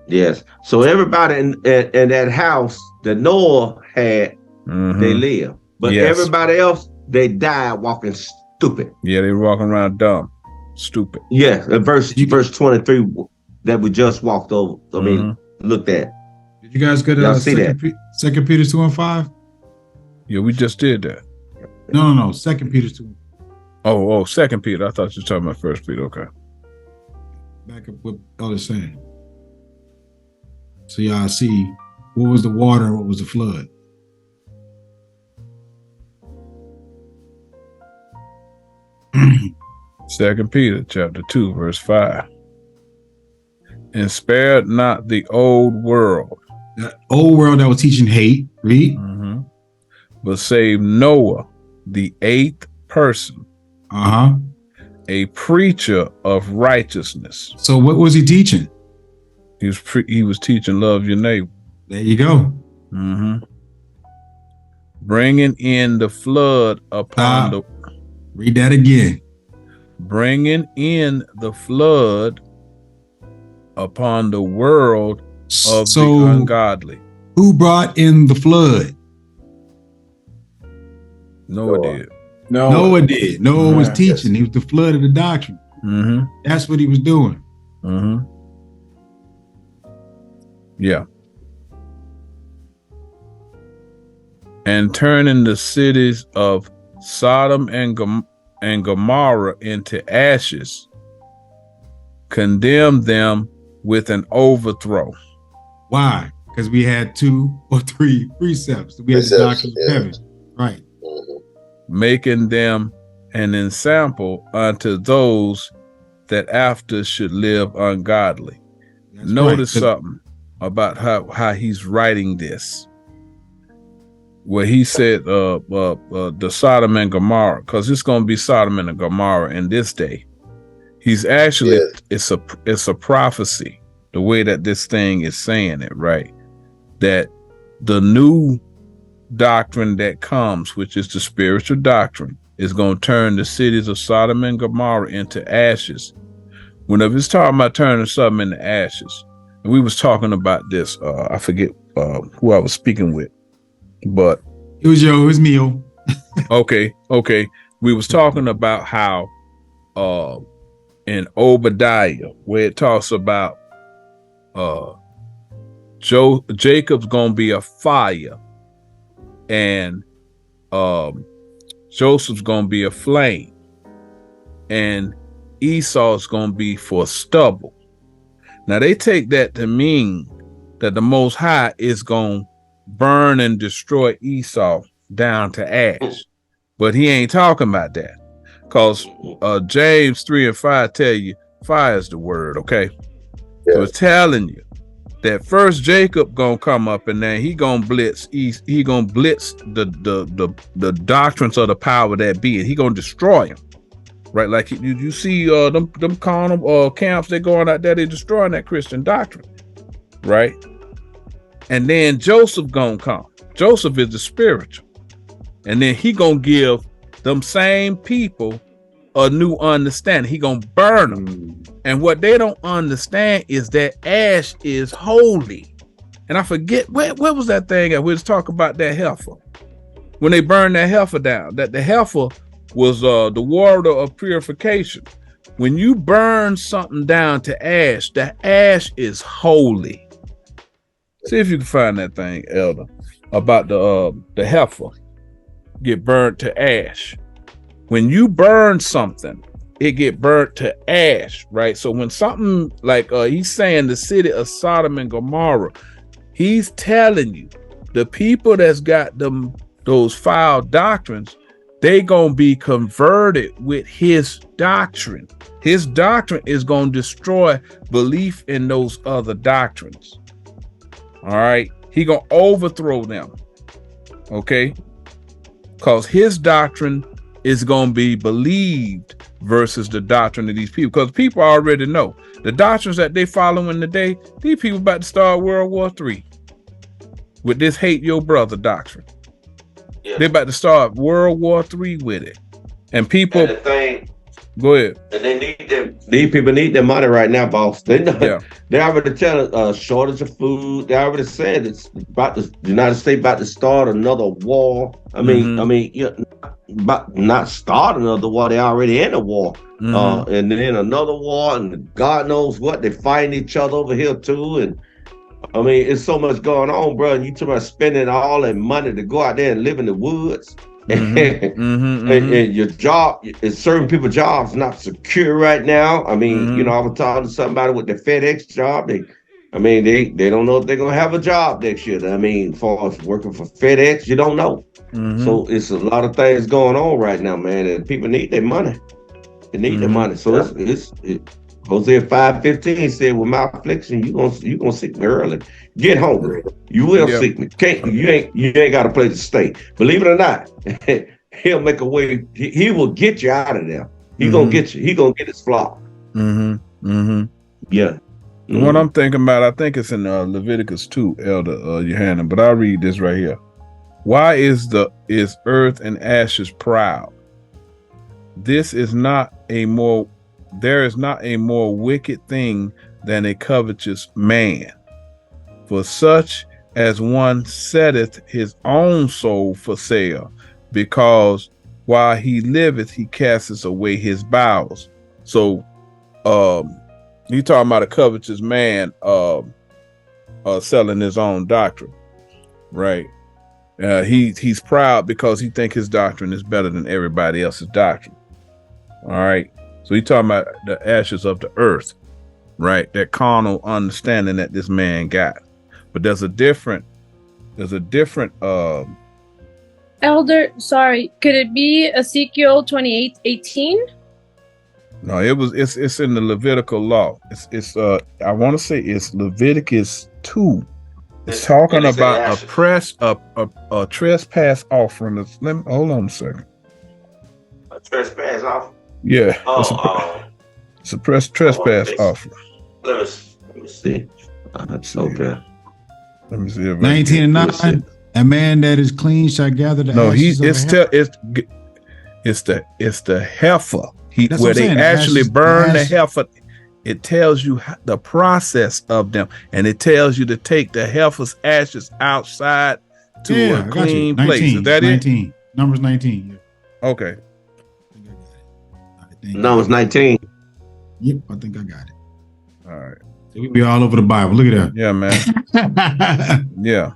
Yes. So everybody in that house that Noah had, they lived. But everybody else, they died walking stupid. Yeah, they were walking around dumb, stupid. Yeah, verse 23 that we just walked over. I mean, looked at. Did you guys get Second Peter 2:5? Yeah, we just did that. No. 2 Peter 2. Oh, 2 Peter. I thought you were talking about 1 Peter. Okay. Back up what Elder saying. So y'all see what was the water and what was the flood. Second Peter chapter 2, verse 5. And spared not the old world. That old world that was teaching hate, read. But saved Noah, the 8th person. A preacher of righteousness. So what was he teaching? He was teaching love your neighbor. There you go. Bringing in the flood upon the... Read that again. Bringing in the flood upon the world of the ungodly. Who brought in the flood? Noah did. Noah did. Noah was teaching. He was the flood of the doctrine. That's what he was doing. Yeah. And turning the cities of Sodom and Gomorrah into ashes, condemned them with an overthrow. Why? Because we had 2 or 3 precepts. We had the doctrine of heaven. Right. Making them an ensample unto those that after should live ungodly. Notice something about how he's writing this. Where he said the Sodom and Gomorrah, because it's going to be Sodom and Gomorrah in this day. He's actually, it's a prophecy, the way that this thing is saying it, right? That the new doctrine that comes, which is the spiritual doctrine, is going to turn the cities of Sodom and Gomorrah into ashes. Whenever it's talking about turning something into ashes, and we was talking about this, I forget who I was speaking with, but it was me. Okay. We was talking about how in Obadiah, where it talks about Jacob's gonna be a fire and Joseph's gonna be a flame and Esau's gonna be for stubble. Now they take that to mean that the Most High is gonna burn and destroy Esau down to ash, but he ain't talking about that, because James 3:5 tell you fire is the word. Okay, so it's telling you that first Jacob gonna come up and then he gonna blitz the doctrines of the power that be, and he gonna destroy him, right? Like you see them carnal camps, they going out there, they destroying that Christian doctrine, right? And then Joseph gonna come. Joseph is the spiritual. And then he gonna give them same people a new understanding. He gonna burn them. And what they don't understand is that ash is holy. And I forget, where was that thing that we was talking about, that heifer? When they burned that heifer down, that the heifer was the water of purification. When you burn something down to ash, the ash is holy. See if you can find that thing, Elder, about the heifer get burnt to ash. When you burn something, it get burnt to ash, right? So when something like he's saying the city of Sodom and Gomorrah, he's telling you the people that's got those foul doctrines, they gonna be converted with his doctrine. His doctrine is gonna destroy belief in those other doctrines. All right, he gonna overthrow them, okay? Because his doctrine is gonna be believed versus the doctrine of these people. Because people already know the doctrines that they follow in the day. These people about to start World War III with this hate your brother doctrine. Yeah. They about to start World War III with it, and people. Go ahead. And they need them. These people need their money right now, boss. They already telling shortage of food. They already said it's about the United States about to start another war. I mean, but not start another war. They already in a war. And then another war, and God knows what. They fighting each other over here too. And I mean, it's so much going on, bro. And you talking about spending all that money to go out there and live in the woods. And your job, certain people's jobs not secure right now. I mean, you know, I was talking to somebody with the FedEx job. They don't know if they're gonna have a job next year. I mean, for working for FedEx, you don't know. So it's a lot of things going on right now, man. And people need their money. They need their money. So it's Hosea 5:15 said, "With my affliction, you gonna seek me early. Get hungry. You will seek me. You ain't got a place to stay. Believe it or not, he'll make a way. He will get you out of there. He gonna get you. He gonna get his flock." Yeah. What I'm thinking about, I think it's in Leviticus 2, Elder Yohanan, but I'll read this right here. Why is earth and ashes proud? There is not a more wicked thing than a covetous man. For such as one setteth his own soul for sale, because while he liveth, he casteth away his bowels. So, you talking about a covetous man selling his own doctrine, right? He's proud because he think his doctrine is better than everybody else's doctrine. All right. So he's talking about the ashes of the earth, right? That carnal understanding that this man got. But there's a different Elder, sorry, could it be Ezekiel 28:18? No, it's in the Levitical law. It's I want to say it's Leviticus 2. It's talking about a trespass offering. Hold on a second. A trespass offering? Yeah. It's a trespass offering. Let me see. That's okay. Let me see. 19 and 9. A man that is clean shall gather the ashes it's the heifer. Where they actually burn the heifer. It tells you the process of them, and it tells you to take the heifer's ashes outside to a clean place. Is that 19. It? Numbers 19. Yeah. Okay. Numbers 19. Yep, I think I got it. All right. So we be all over the Bible. Look at that. Yeah, man. Yeah.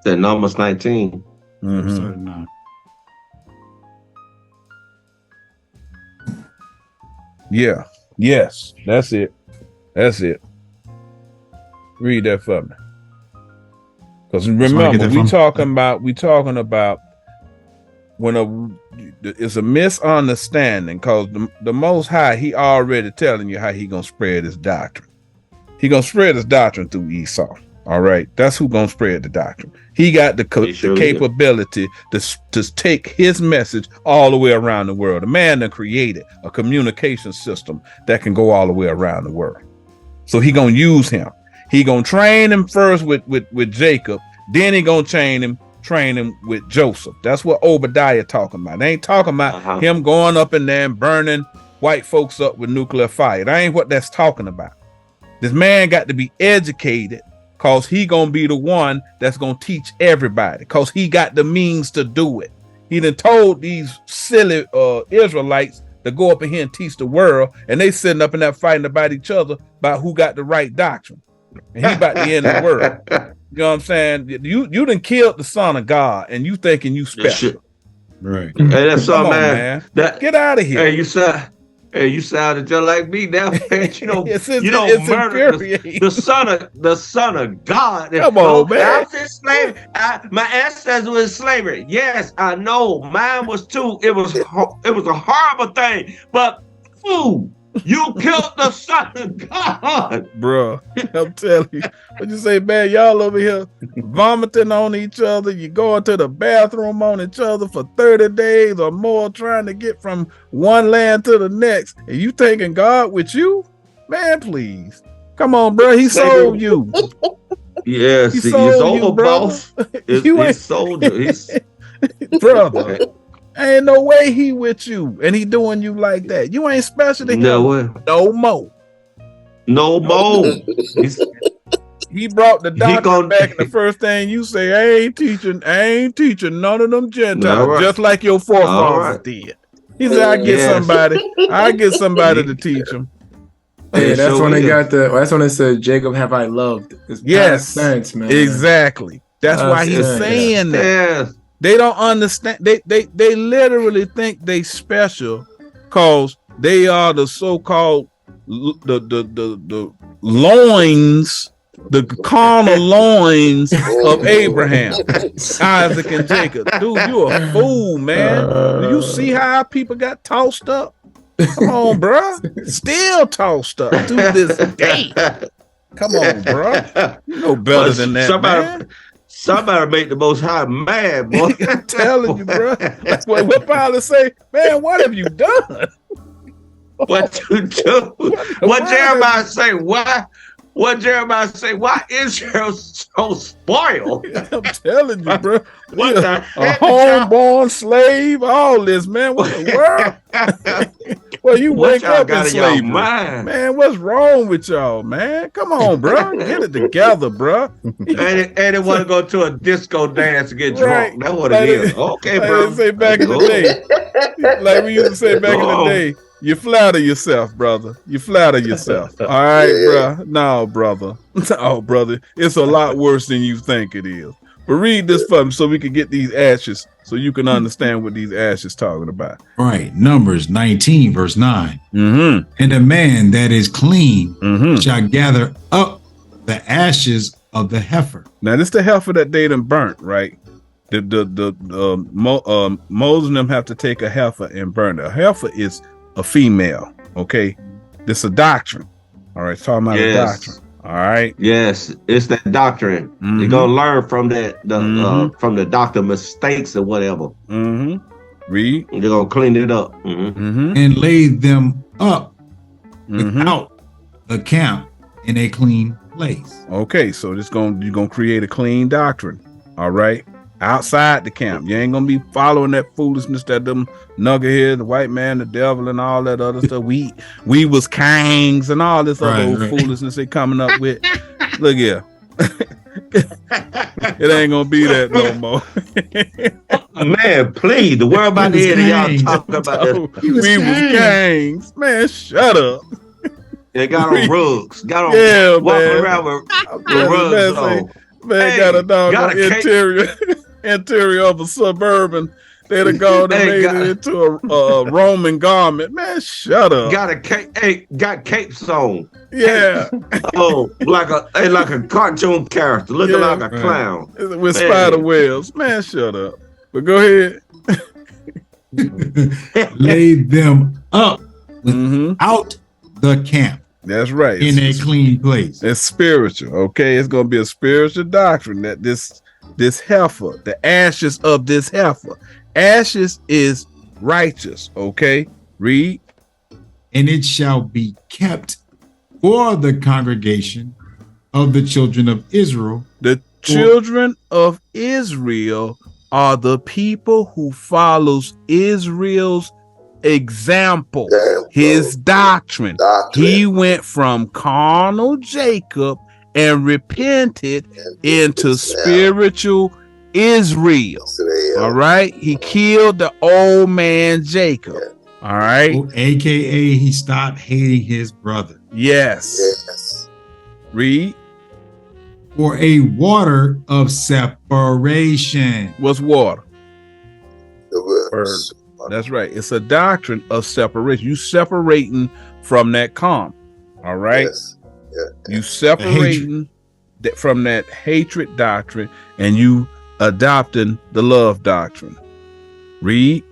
The Numbers 19. Yeah. Yes. That's it. Read that for me. Because remember, we talking about when it's a misunderstanding, because the Most High, he already telling you how he gonna spread his doctrine. He gonna spread his doctrine through Esau. All right, that's who gonna spread the doctrine. He got the capability to take his message all the way around the world. The man that created a communication system that can go all the way around the world. So he gonna use him. He gonna train him first with Jacob, then he gonna train him with Joseph. That's what Obadiah talking about. They ain't talking about him going up in there and burning white folks up with nuclear fire. That ain't what that's talking about. This man got to be educated, because he gonna be the one that's gonna teach everybody, because he got the means to do it. He done told these silly Israelites to go up in here and teach the world, and they sitting up in there fighting about each other about who got the right doctrine. And he about to end the world. You know what I'm saying? You done killed the Son of God, and you thinking you special. Right. Hey, that's something, man. Get out of here. Hey, you sounded just like me now, man. You don't murder the son of God. Come on, man. I was in slavery. My ancestors were in slavery. Yes, I know. Mine was too. It was a horrible thing. But you killed the Son of God, bro. I'm telling you. What you say, man? Y'all over here vomiting on each other. You going to the bathroom on each other for 30 days or more, trying to get from one land to the next. And you taking God with you? Man, please. Come on, bro. He sold you. Yes, it's over, boss. He sold you. brother. Ain't no way he with you and he doing you like that. You ain't special to him no more. No more. He brought the doctrine back, and the first thing you say, I ain't teaching none of them Gentiles, just like your forefathers did. He said, I get somebody to teach them. Hey, that's when they got that's when it said, Jacob have I loved. Yes, tense, man. Exactly. That's why he's saying that. Yes. They don't understand. They literally think they special because they are the so-called the loins, the carnal loins of Abraham, Isaac, and Jacob. Dude, you a fool, man. Do you see how people got tossed up? Come on, bro. Still tossed up to this day. Come on, bro. You know better than that, man. Somebody make the Most High mad, boy. I'm telling you, bro. Like what Pilate say, man, what have you done? What you do? What Jeremiah say? Why? What Jeremiah say? Why Israel so spoiled? I'm telling you, bro. What the a homeborn slave? All this, man. What the world? Well, you wake up in slavery, man. What's wrong with y'all, man? Come on, bro. Get it together, bro. and they want to go to a disco dance and get drunk. That's what it is. Okay, bro. They say back in the day, like we used to say back in the day. You flatter yourself, brother. You flatter yourself. All right, bro. No, brother. No, brother. It's a lot worse than you think it is. But read this for me so we can get these ashes so you can understand what these ashes talking about. All right. Numbers 19, verse 9. Mm-hmm. And a man that is clean shall gather up the ashes of the heifer. Now, this the heifer that they done burnt, right? Moses and them have to take a heifer and burn it. A heifer is a female, okay? This is a doctrine. All right, talking about a doctrine. All right. Yes, it's that doctrine. You're gonna learn from that, from the doctor mistakes or whatever. Read. They're gonna clean it up and lay them up without the camp in a clean place. Okay, so you're gonna create a clean doctrine. All right. Outside the camp. You ain't gonna be following that foolishness that them nuggetheads, the white man, the devil, and all that other stuff. We was kings and all this other foolishness they coming up with. Look here. It ain't gonna be that no more. Man, please. The world about to hear y'all talking about this. We was kings. Man, shut up. They got on rugs. Got on walking around with rugs on. Man, got a dog on interior of a suburban. They'd have gone and made it into a Roman garment. Man, shut up. Got capes on. Yeah. Like a cartoon character, looking like a clown. With spider webs. Man, shut up. But go ahead. Lay them up without the camp. That's right. In a clean place. It's spiritual, okay? It's going to be a spiritual doctrine that this heifer, the ashes of this heifer, ashes is righteous, okay? Read. And it shall be kept for the congregation of the children of Israel. The children of Israel are the people who follows Israel's example, his doctrine. He went from carnal Jacob and repented into spiritual Israel. All right. He killed the old man Jacob. All right. AKA he stopped hating his brother. Yes. Read. For a water of separation. What's water? That's right. It's a doctrine of separation. You separating from that calm. All right. Yes. Yeah. You separating from that hatred doctrine and you adopting the love doctrine. Read.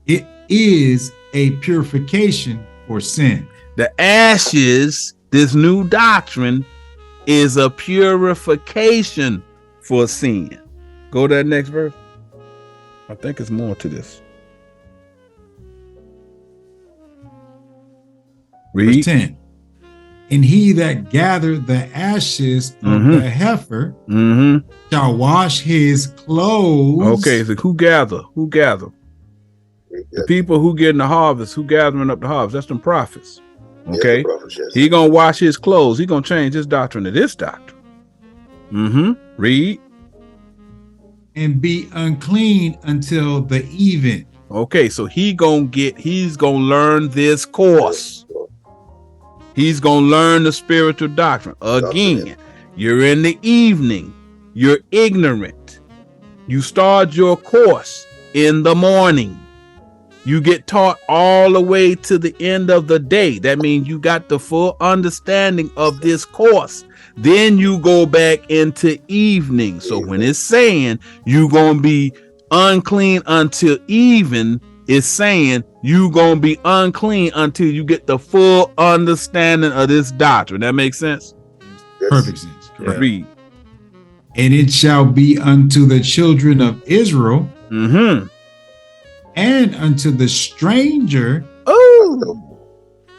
It is a purification for sin. The ashes, this new doctrine, is a purification for sin. Go to that next verse. I think it's more to this. Read. Verse 10. And he that gathered the ashes of the heifer shall wash his clothes. Okay, so who gather? Who gather? The people who getting the harvest, who gathering up the harvest, that's them prophets. Okay. He gonna wash his clothes. He gonna change his doctrine to this doctrine. Read. And be unclean until the even. Okay, so he's gonna learn this course. He's gonna learn the spiritual doctrine. Again, you're in the evening, you're ignorant. You start your course in the morning. You get taught all the way to the end of the day. That means you got the full understanding of this course. Then you go back into evening. So when it's saying you're gonna be unclean until even, it's saying you gonna be unclean until you get the full understanding of this doctrine. That makes sense? Perfect sense. Correct. Read. And it shall be unto the children of Israel and unto the stranger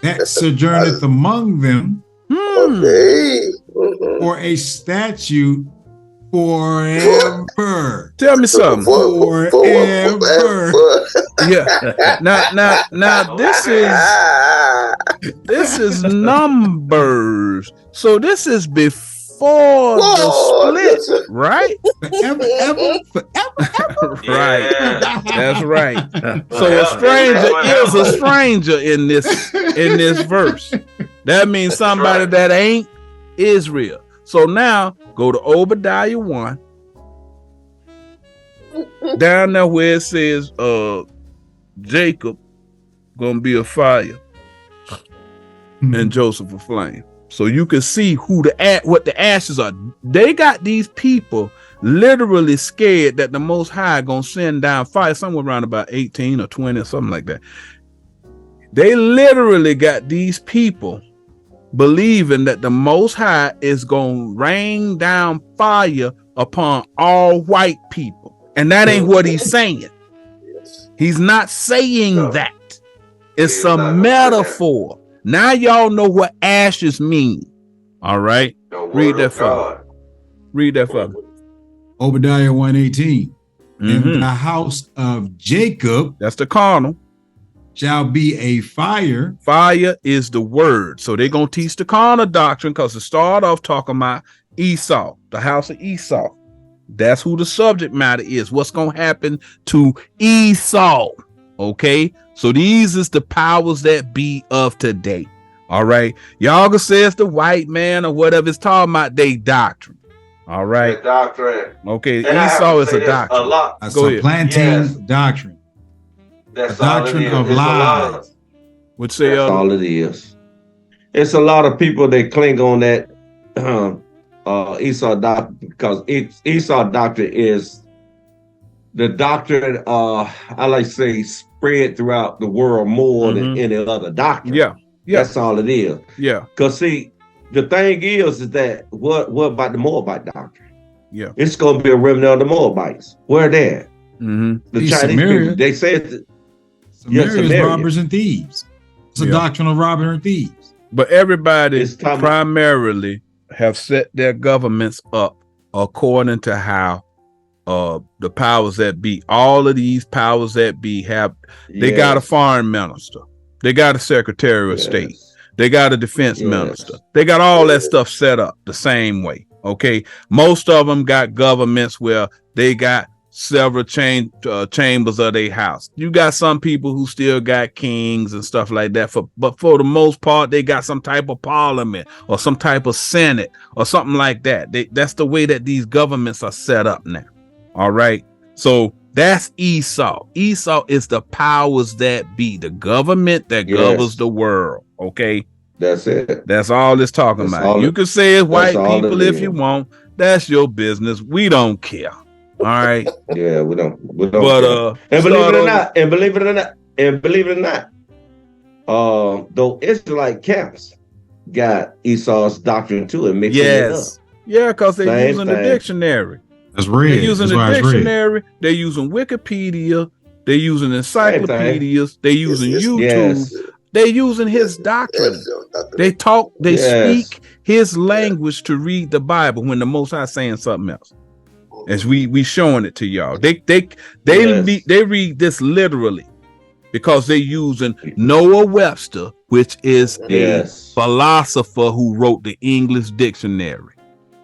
that sojourneth among them for a statute forever. Tell me something. Forever. Yeah. Now this is Numbers. So this is before the split, right? Forever. Right. That's right. So a stranger is a stranger in this verse. That means somebody that ain't Israel. So now go to Obadiah 1. Down there where it says Jacob gonna be a fire and Joseph a flame. So you can see what the ashes are. They got these people literally scared that the Most High gonna send down fire, somewhere around about 18 or 20 or something like that. They literally got these people believing that the Most High is gonna rain down fire upon all white people. And that ain't what he's saying. He's not saying that. It's a metaphor. Now y'all know what ashes mean. All right. Read that for me. Read that for me. Obadiah 1:18. In the house of Jacob, that's the carnal, shall be a fire. Fire is the word. So they're gonna teach the carnal doctrine because it started off talking about Esau, the house of Esau. That's who the subject matter is. What's gonna happen to Esau? Okay, so these is the powers that be of today. All right, y'all can say it's the white man or whatever. It's talking about they doctrine. All right, the doctrine. Okay, and Esau is a doctrine. A supplanting doctrine. That's a doctrine of lies. Would say that's all it is. It's a lot of people that cling on that Esau doctrine because Esau doctrine is the doctrine. I like to say spread throughout the world more than any other doctrine. Yeah, that's all it is. Yeah, because see, the thing is that what about the Moabite doctrine? Yeah, it's going to be a remnant of the Moabites. Where they at? The Chinese Samaria. people. They said Samaria is robbers and thieves. It's a doctrine of robbers and thieves. But everybody primarily have set their governments up according to how the powers that be, all of these powers that be have, they got a foreign minister, they got a secretary of state, they got a defense minister, they got all that stuff set up the same way. Okay, most of them got governments where they got several chambers of their house. You got some people who still got kings and stuff like that, but for the most part, they got some type of parliament or some type of senate or something like that. That's the way that these governments are set up now. All right. So that's Esau. Esau is the powers that be, the government that governs the world. Okay. That's it. That's all it's talking about. You can say it's white people if you want. That's your business. We don't care. All right. Yeah, we don't. But and believe it or not, though Israelite camps got Esau's doctrine too and mixing it up. Yeah, because they're using the dictionary. That's real. They're using the dictionary. They're using Wikipedia. They're using encyclopedias. They're using YouTube. They using his doctrine. They talk, they speak his language to read the Bible when the Most High saying something else. As we showing it to y'all. They read this literally because they using Noah Webster, which is a philosopher who wrote the English dictionary.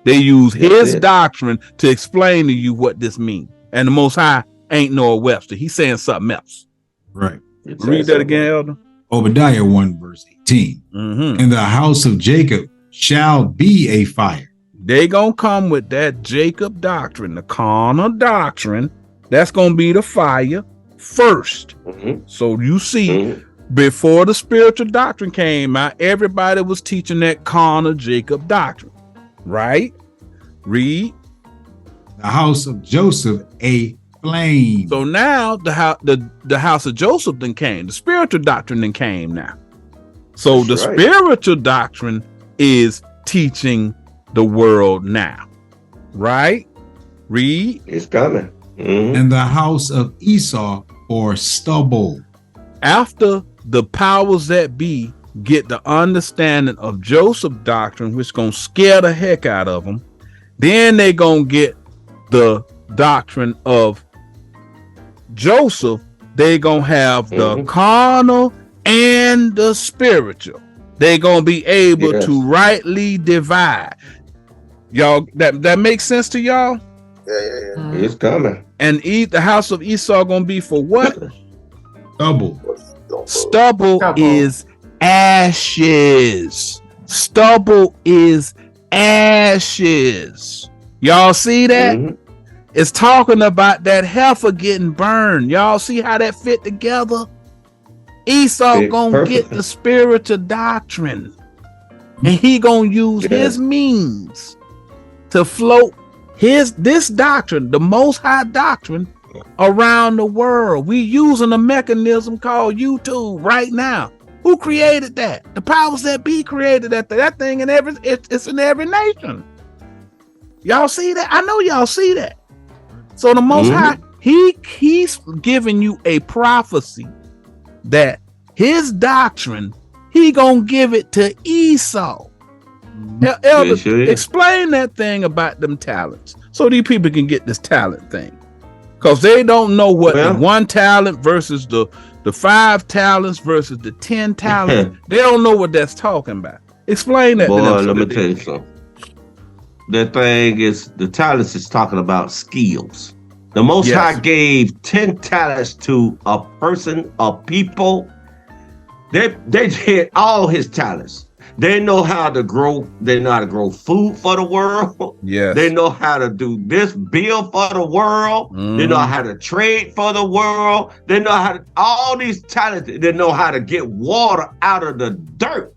They use his doctrine to explain to you what this means. And the Most High ain't Noah Webster. He's saying something else. Right. Read that again, Elder. Obadiah 1 verse 18. And the house of Jacob shall be a fire. They gonna come with that Jacob doctrine, the carnal doctrine. That's gonna be the fire first. So you see, before the spiritual doctrine came out, everybody was teaching that carnal Jacob doctrine. Right? Read. The house of Joseph a flame. So now the house of Joseph then came. The spiritual doctrine then came now. So the spiritual doctrine is teaching the world now. Right? Read. It's coming. And the house of Esau for stubble. After the powers that be get the understanding of Joseph doctrine, which gonna scare the heck out of them, then they gonna get the doctrine of Joseph. They gonna have the carnal and the spiritual. They gonna be able to rightly divide. Y'all, that makes sense to y'all? Yeah. It's coming. And the house of Esau gonna be for what? Stubble is ashes. Stubble is ashes. Y'all see that? It's talking about that heifer getting burned. Y'all see how that fit together? Esau gonna get the spiritual doctrine, and he gonna use his means to float this doctrine, the Most High doctrine, around the world. We using a mechanism called YouTube right now. Who created that? The powers that be created that thing, and it's in every nation. Y'all see that? I know y'all see that. So the Most High, he's giving you a prophecy that his doctrine, he gonna give it to Esau. Elder, explain that thing about them talents so these people can get this talent thing, because they don't know what the 1 talent versus the 5 talents versus the 10 talents. They don't know what that's talking about. Explain that. Boy, let me tell you something. The thing is, the talents is talking about skills. The Most High gave 10 talents to a person, a people. They did all his talents. They know how to grow. They know how to grow food for the world. Yes. They know how to do this bill for the world. They know how to trade for the world. They know how to, all these talents. They know how to get water out of the dirt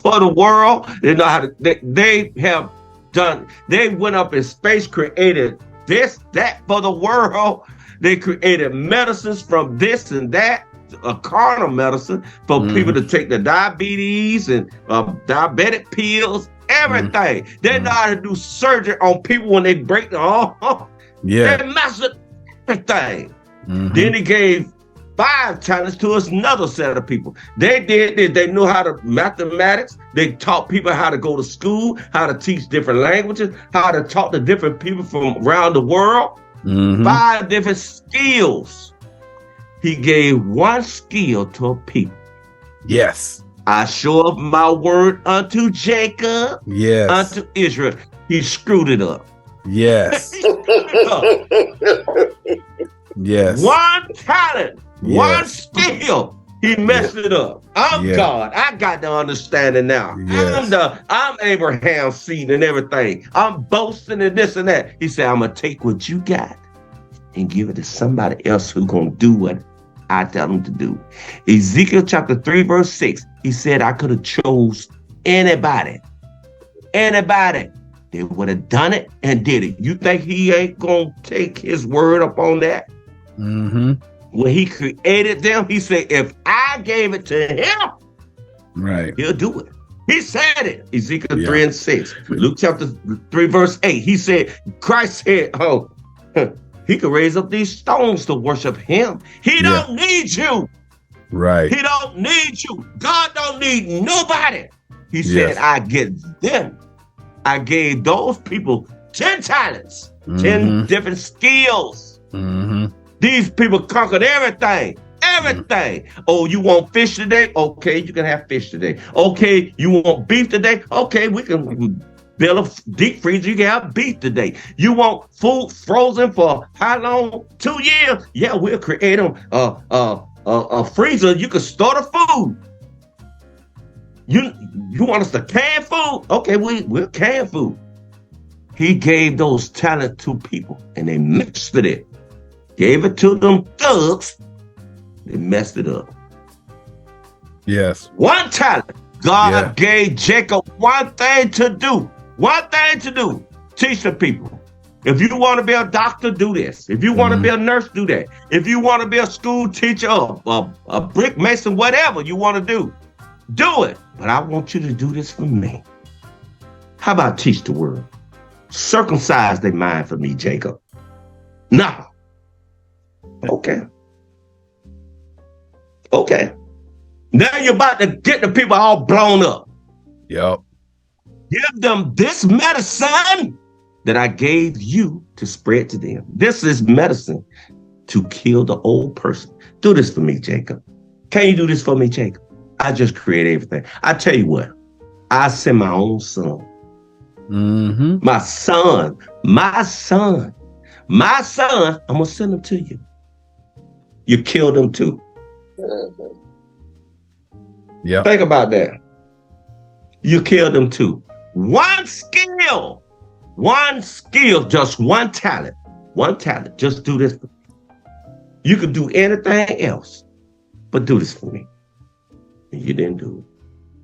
for the world. They know how to, they have done, they went up in space, created this, that for the world. They created medicines from this and that. A carnal medicine for people to take the diabetes and diabetic pills, everything. They know how to do surgery on people when they break the arm. They mastered everything. Then he gave 5 talents to another set of people. They did this. They knew how to mathematics. They taught people how to go to school, how to teach different languages, how to talk to different people from around the world. 5 different skills. He gave 1 skill to a people. Yes. I show up my word unto Jacob, unto Israel. He screwed it up. Yes. Yes. 1 talent, 1 skill. He messed it up. I'm God. I got the understanding now. I'm Abraham's seed and everything. I'm boasting and this and that. He said, I'm gonna take what you got and give it to somebody else who's gonna do what I tell them to do. Ezekiel chapter 3 verse 6, he said I could have chose anybody. They would have done it and did it. You think he ain't gonna take his word up on that? When he created them, he said, if I gave it to him, he'll do it. He said it. Ezekiel 3 and 6. Luke chapter 3 verse 8, he said, Christ said, he could raise up these stones to worship him. He don't need you. Right. He don't need you. God don't need nobody. He Yes. said, I get them. I gave those people 10 talents, 10 different skills. These people conquered everything. Everything. Oh, you want fish today? Okay, you can have fish today. Okay, you want beef today? Okay, we can build a deep freezer. You can have beef today. You want food frozen for how long? 2 years? Yeah, we'll create a freezer. You can store the food. You want us to can food? Okay, we'll can food. He gave those talents to people, and they mixed it. Gave it to them thugs. They messed it up. Yes. One talent. God gave Jacob one thing to do. One thing to do. Teach the people. If you want to be a doctor, do this. If you want to be a nurse, do that. If you want to be a school teacher, a brick mason, whatever you want to do it. But I want you to do this for me. How about teach the word? Circumcise their mind for me, Jacob. No. Okay. Now you're about to get the people all blown up. Yep. Give them this medicine that I gave you to spread to them. This is medicine to kill the old person. Do this for me, Jacob. Can you do this for me, Jacob? I just create everything. I tell you what, I send my own son. My son, I'm gonna send him to you. You killed him too. Yeah. Think about that. You killed them too. One skill, just one talent. Just do this for me. You could do anything else, but do this for me. And you didn't do it.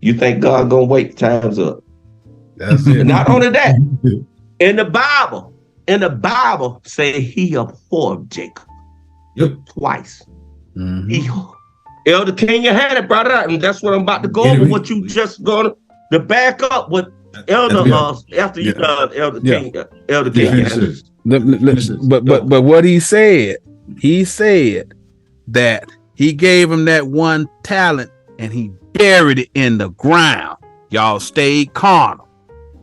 You think God gonna wait? Time's up. That's it. Not only that, in the Bible, say he abhorred Jacob. Twice. Elder King, you had it brought it out, and that's what I'm about to go over. What you just going to back up with Elder after you done Elder King. Elder King. But what he said that he gave him that one talent and he buried it in the ground. Y'all stayed carnal.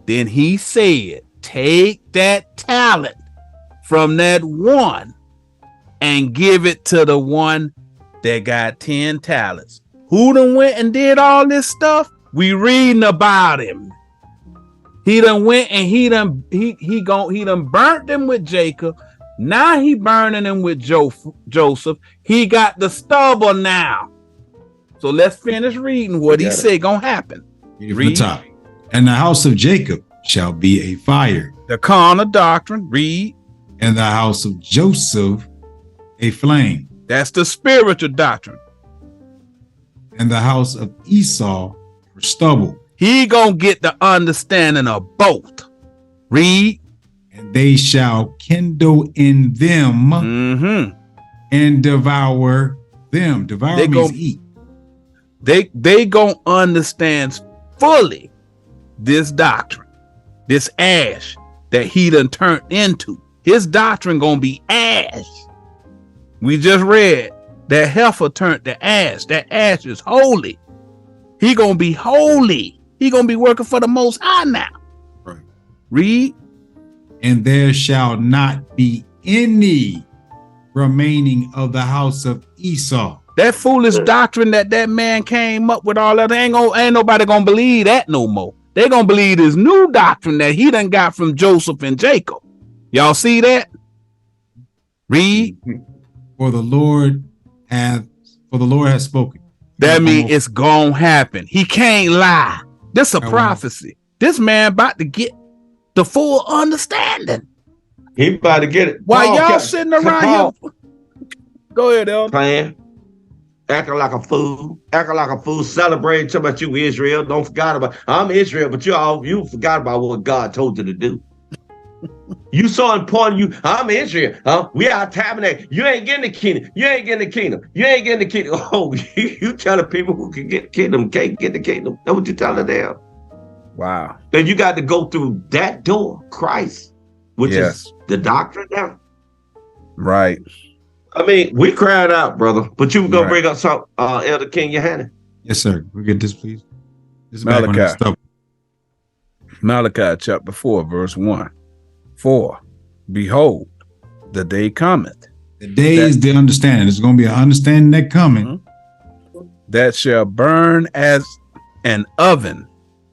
Then he said, take that talent from that one and give it to the one that got 10 talents. Who done went and did all this stuff? We reading about him. He done went and he done burnt them with Jacob. Now he burning them with Joseph. He got the stubble now. So let's finish reading what he said gonna happen. Read. Top. And the house of Jacob shall be a fire. The carnal doctrine. Read. And the house of Joseph a flame. That's the spiritual doctrine. And the house of Esau for stubble. He gonna get the understanding of both. Read. And they shall kindle in them and devour them. Devour means eat. They gonna understand fully this doctrine, this ash that he done turned into. His doctrine gonna be ash. We just read that heifer turned to ash. That ash is holy. He gonna be holy. He gonna be working for the Most High now. Right. Read. And there shall not be any remaining of the house of Esau. That foolish doctrine that man came up with, all that ain't nobody gonna believe that no more. They gonna believe this new doctrine that he done got from Joseph and Jacob. Y'all see that? Read. For the Lord has spoken. That means it's gonna happen. He can't lie. This a prophecy. This man about to get the full understanding. He about to get it. While y'all sitting around here. Go ahead, Elder. Playing. Acting like a fool, celebrating, talking about you Israel. Don't forget about I'm Israel, but you forgot about what God told you to do. You so important. I'm Israel. We are tabernacle. You ain't getting the kingdom. You ain't getting the kingdom. Oh, you telling people who can get the kingdom can't get the kingdom. That's what you telling them. Wow. Then you got to go through that door, Christ, which is the doctrine now. Right. I mean, we cried out, brother. But you were gonna bring up some Elder King Yohanan. Yes, sir. We get this, please. This is Malachi. Malachi chapter 4, verse 1. 4. Behold, the day cometh. The day is the understanding. There's going to be an understanding that coming. That shall burn as an oven.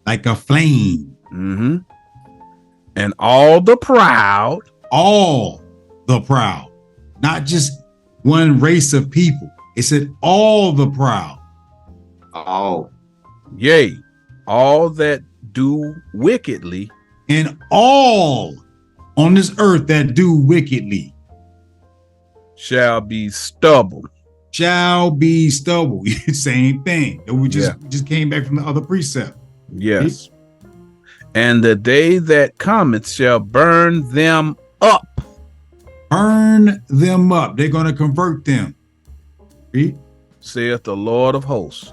Like a flame. And all the proud. Not just one race of people. It said all the proud. All. Yea, all that do wickedly. And all on this earth that do wickedly. Shall be stubble. Same thing. We just came back from the other precept. Yes. And the day that cometh shall burn them up. Burn them up. They're going to convert them. Read. Saith the Lord of hosts,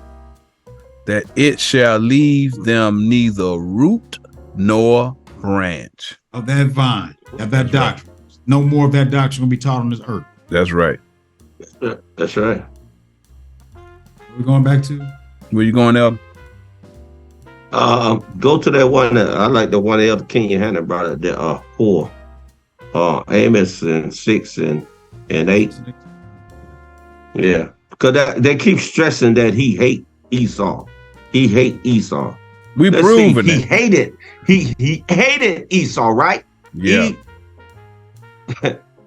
that it shall leave them neither root nor branch. Of that vine, of that doctrine. Right. No more of that doctrine will be taught on this earth. That's right. That's right. We're going back to? Where you going, Elder? Go to that one. I like the one Elder King Yohanan brought up there. 4. Amos and 6 and 8. Yeah. Because they keep stressing that he hate Esau. He hate Esau. We proving it. He hated Esau, right? Yeah.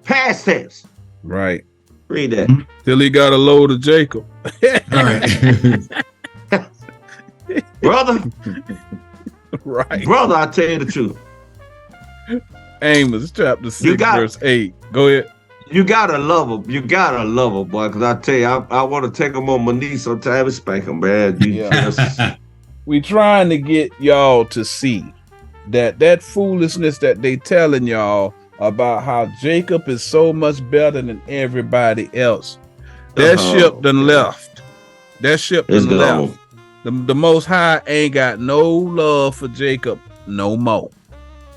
Past tense. Right. Read that. Till he got a load of Jacob. Brother. Right. Brother, I tell you the truth. Amos chapter 6, verse 8. Go ahead. You gotta love him. You gotta love him, boy. Because I tell you, I want to take him on my knee sometime and spank him, man. We trying to get y'all to see that foolishness that they telling y'all about how Jacob is so much better than everybody else. That ship done left. That ship done left. The Most High ain't got no love for Jacob no more.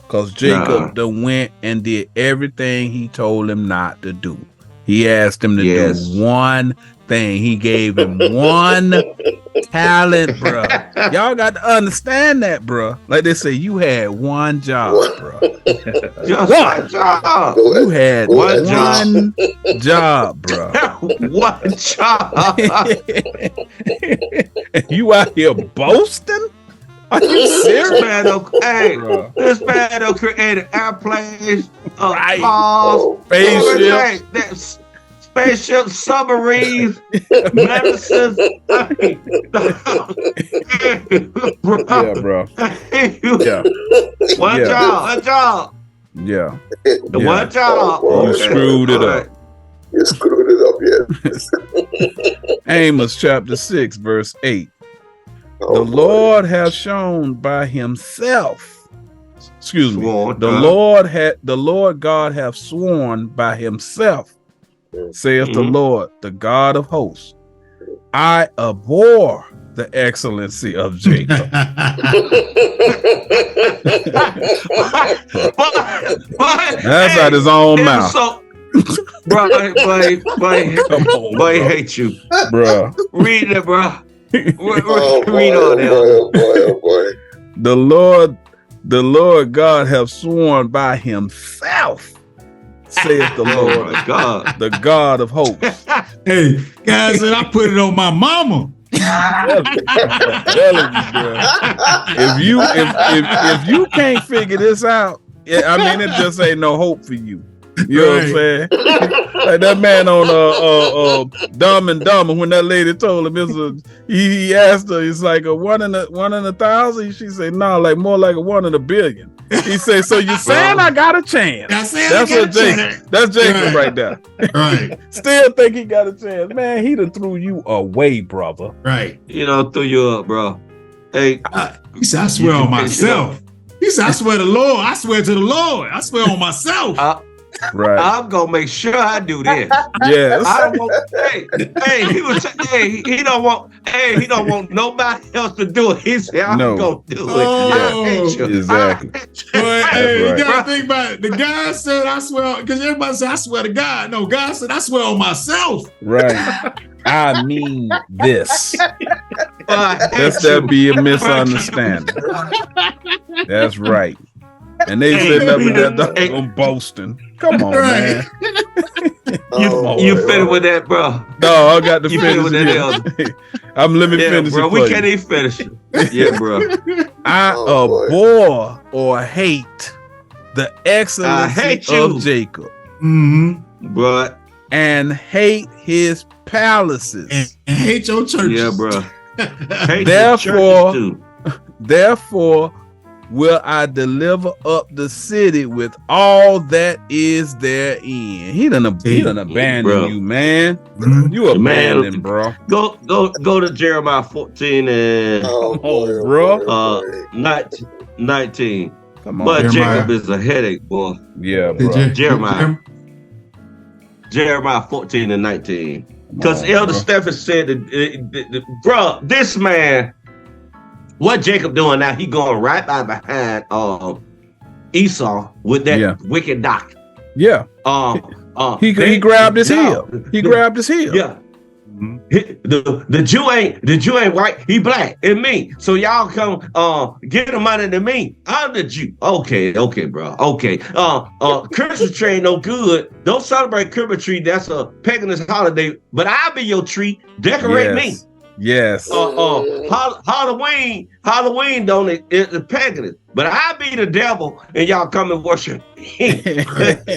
Because Jacob done went and did everything he told him not to do. He asked him to do one thing. He gave him one talent, bro. Y'all got to understand that, bro. Like they say, you had one job, bro. Just one job. You had one job, bro. One job. You out here boasting? Are you serious? This man created airplanes, cars, spaceships, submarines, medicines. Bro. One job. Yeah. One job. You screwed it up. You screwed it up, Amos chapter 6, verse 8. The Lord hath shown by himself. Excuse me. The Lord God hath sworn by himself, saith the Lord, the God of hosts. I abhor the excellency of Jacob. That's out his own mouth. Bro, boy, hate you, bro. Read it, bro. Read all that. The Lord God hath sworn by himself, saith the Lord, God, the God of hosts. Hey, guys, I put it on my mama. I'm telling you, bro. If you can't figure this out, I mean, it just ain't no hope for you. You know what I'm saying? Like that man on Dumb and Dumber, when that lady told him he asked her, it's like a 1 in 1,000. She said, no, like more like a 1 in a billion. He said, so you saying I got a chance? That's Jacob right there. Right. Still think he got a chance. Man, he done threw you away, brother. Right. You know, threw you up, bro. Hey, he said, I swear on myself. He said, I swear to the Lord. I swear to the Lord. I swear on myself. Right. I'm gonna make sure I do this. Yes. I don't want. He don't want nobody else to do it. He said, I'm gonna do it. Oh, I hate you. Exactly. But hey, right. you gotta think about it. The guy said, I swear, because everybody said, I swear to God. No, God said, I swear on myself. Right. I mean this. Lest there be a misunderstanding. That's right. And they said nothing that I'm boasting. Come on, man. You finished with that, bro? No, I got to finish with that. Let me finish bro. it. We can't even finish it. Yeah, bro. I abhor or hate the excellency of Jacob. Mm-hmm. But and hate his palaces. And hate your churches. Yeah, bro. Therefore will I deliver up the city with all that is therein. He done abandoned you, man. You abandoned, bro. Go to Jeremiah 14 and bro. 19. Come on, but Jacob is a headache, boy. Yeah, bro. Jeremiah 14 and 19. Because Elder Stephen said bro, this man, what Jacob doing now, he going right behind Esau with that wicked doctrine. Yeah. He grabbed his heel. He grabbed his heel. Yeah. The Jew ain't white, he black and me. So y'all come get him out of me. I'm the Jew. Okay, bro. Okay. Christmas tree ain't no good. Don't celebrate Christmas tree. That's a paganist holiday. But I'll be your tree. Decorate me. Yes. Halloween don't it's paganist. But I be the devil and y'all come and worship me.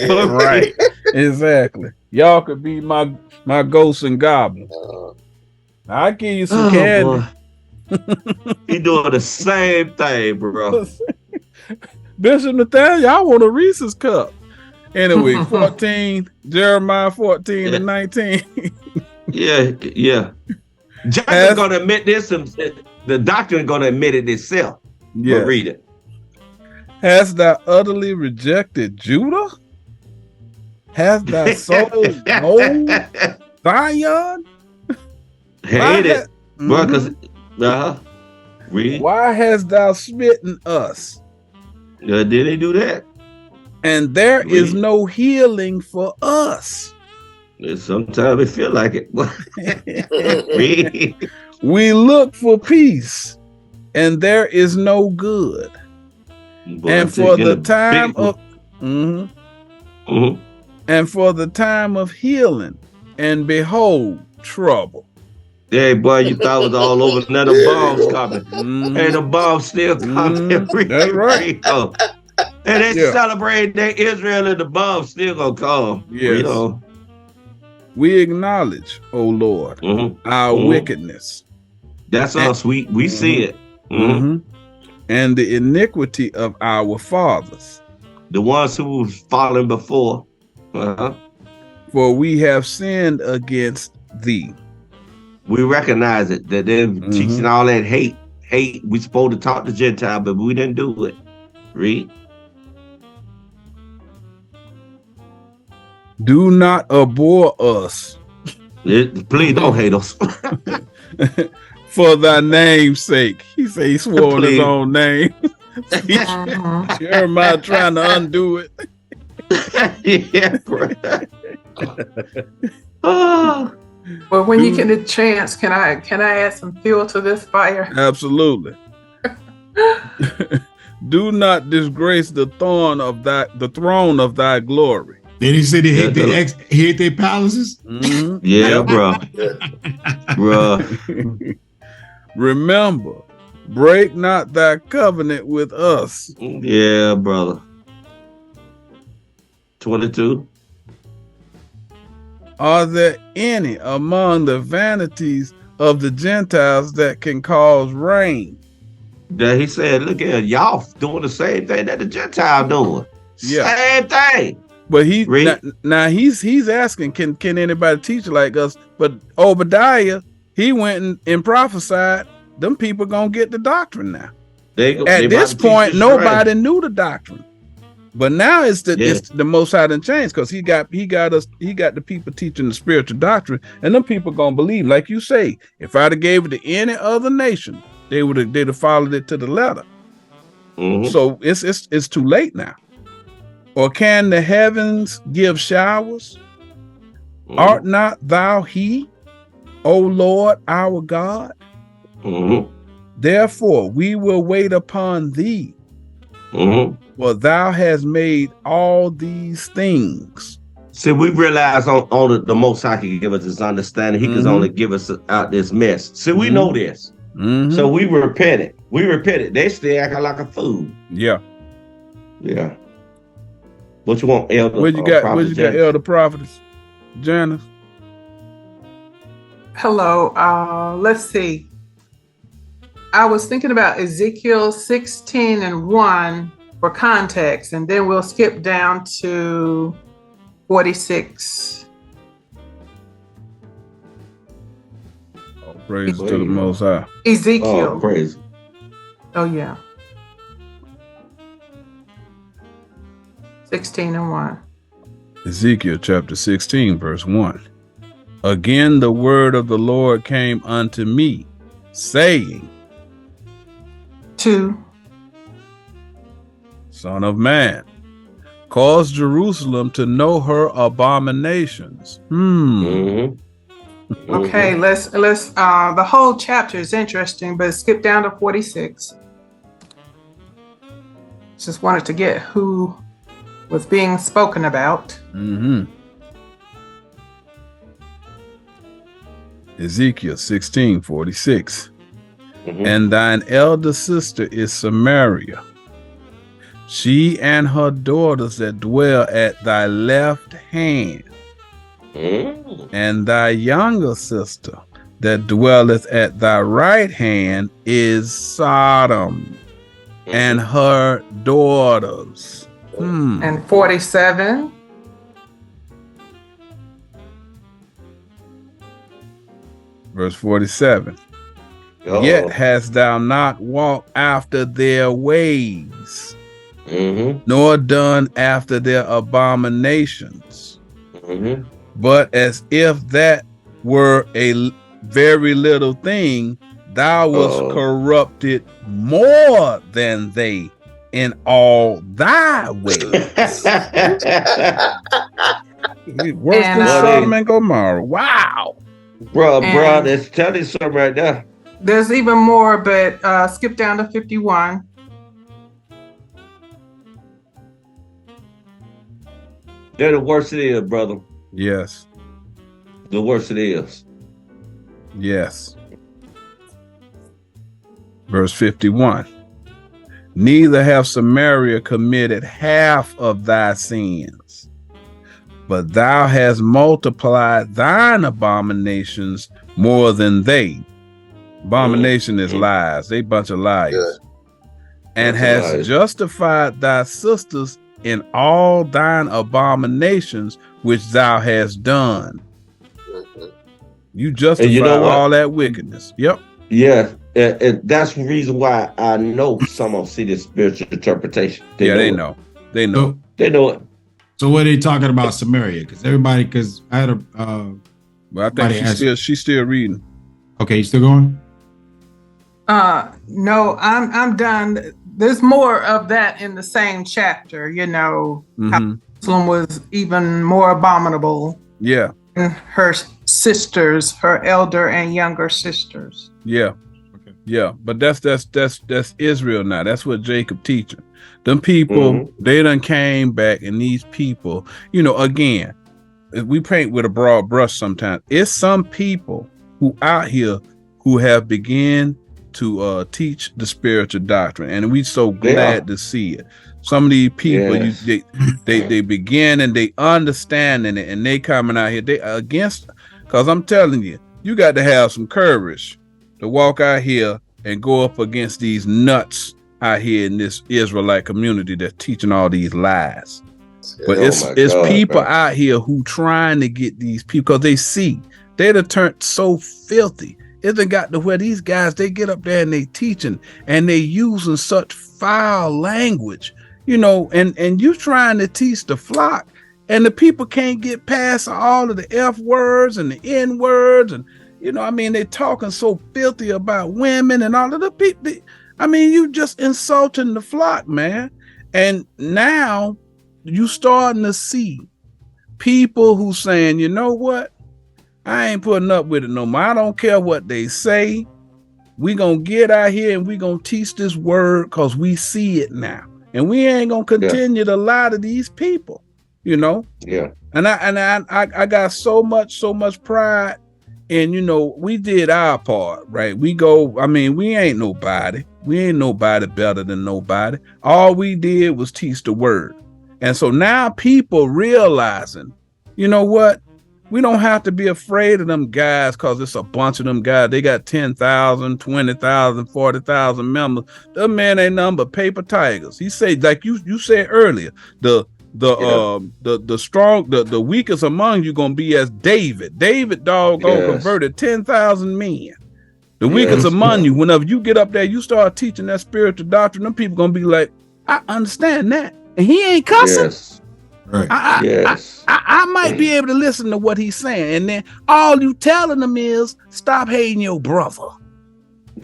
Right. Exactly. Y'all could be my ghosts and goblins. I'll give you some candy. He doing the same thing, bro. Bishop Nathaniel, y'all want a Reese's cup. Anyway, 14, Jeremiah 14 and 19. Yeah. Jacob's gonna admit this, and the doctrine gonna admit it itself. Yeah. Read it. Hast thou utterly rejected Judah? Hast thou sold gold Zion? Hate it. Because read. Why hast thou smitten us? Did they do that? And there is no healing for us. Sometimes we feel like it. We look for peace, and there is no good. And for the time of and for the time of healing, and behold, trouble. Hey, boy, you thought it was all over. Now the bombs coming. And the bombs still coming. That's right. And they celebrate that Israel and the bombs still gonna come. Yes. We acknowledge, O Lord, our wickedness. That's us. We see it. And the iniquity of our fathers. The ones who was fallen before. For we have sinned against thee. We recognize it, that they're teaching all that hate. We supposed to talk to Gentiles, but we didn't do it. Read. Do not abhor us. Please don't hate us. For thy name's sake. He said he swore on his own name. Jeremiah trying to undo it. Yeah, bro. Well, when you get a chance, can I add some fuel to this fire? Absolutely. Do not disgrace the throne of thy glory. Did he say he hate their palaces? Yeah, bro. Remember, break not thy covenant with us. Yeah, brother. 22. Are there any among the vanities of the Gentiles that can cause rain? Yeah, he said, look at y'all doing the same thing that the Gentile doing. Yeah. Same thing. But he's asking, can anybody teach like us? But Obadiah, he went and prophesied, them people gonna get the doctrine now. At this point, nobody knew the doctrine. But now it's the Most High done changed, because he got the people teaching the spiritual doctrine, and them people gonna believe, like you say. If I'd have gave it to any other nation, they'd have followed it to the letter. So it's too late now. Or can the heavens give showers? Art not thou he, O Lord our God? Therefore we will wait upon thee. For thou hast made all these things. See, we realize on the Most High can give us this understanding. He can only give us out this mess. See, we know this. So we repented. They still acting like a fool. Yeah. What you want, Elder? What you got, Elder Prophetess Janice? Hello. Let's see. I was thinking about Ezekiel 16:1 for context, and then we'll skip down to 46. Oh, praise to the Most High. Ezekiel. Oh, praise. Oh, yeah. 16:1. Ezekiel chapter 16, verse 1. Again, the word of the Lord came unto me, saying, 2. Son of man, cause Jerusalem to know her abominations. Okay, let's the whole chapter is interesting, but skip down to 46. Just wanted to get who was being spoken about. Ezekiel 16:46. And thine elder sister is Samaria, she and her daughters that dwell at thy left hand, and thy younger sister that dwelleth at thy right hand is Sodom, and her daughters. And 47. Verse 47. Yet hast thou not walked after their ways, nor done after their abominations, but as if that were a very little thing, thou wast corrupted more than they in all thy ways. Worse than Sodom and Gomorrah. Wow. Bro, let's tell you something right there. There's even more, but skip down to 51. They're the worst it is, brother. Yes. The worst it is. Yes. Verse 51. Neither have Samaria committed half of thy sins, but thou hast multiplied thine abominations more than they. Abomination is lies. They bunch of liars. And hast justified thy sisters in all thine abominations which thou hast done. You justify all that wickedness. Yep. Yeah. And that's the reason why I know some of them see this spiritual interpretation. They know. They know it. So what are they talking about Samaria? Because I had a well, I think she's still reading. Okay, you still going? No, I'm done. There's more of that in the same chapter, how Jerusalem was even more abominable. Yeah. And her sisters, her elder and younger sisters. Yeah. Okay. Yeah, but that's Israel now. That's what Jacob teaching. Them people, they done came back, and these people, again, we paint with a broad brush sometimes. It's some people who out here who have begun to teach the spiritual doctrine, and we so glad to see it. Some of these people, they begin and they understanding it, and they coming out here. They against, because I'm telling you, you got to have some courage to walk out here and go up against these nuts out here in this Israelite community that's teaching all these lies. But it's people out here who trying to get these people, because they see they'd have turned so filthy. It done got to where these guys, they get up there and they teaching and they using such foul language. you know, and you trying to teach the flock, and the people can't get past all of the F words and the N words, and you know, I mean, they talking so filthy about women and all of the people. I mean, you just insulting the flock, man. And now you starting to see people who saying, you know what? I ain't putting up with it no more. I don't care what they say. We gonna get out here and we gonna teach this word because we see it now. And we ain't gonna continue to lie to these people, you know? Yeah. And I got so much pride. And you know, we did our part, right? We ain't nobody. We ain't nobody better than nobody. All we did was teach the word. And so now people realizing, you know what? We don't have to be afraid of them guys because it's a bunch of them guys. They got 10,000, 20,000, 40,000 members. Them man ain't nothing but paper tigers. He said, like you said earlier, the strong, the weakest among you gonna be as David. David doggone converted 10,000 men. The weakest among you, whenever you get up there, you start teaching that spiritual doctrine, them people gonna be like, I understand that. And he ain't cussing. Yes. Right. I might be able to listen to what he's saying. And then all you telling them is stop hating your brother.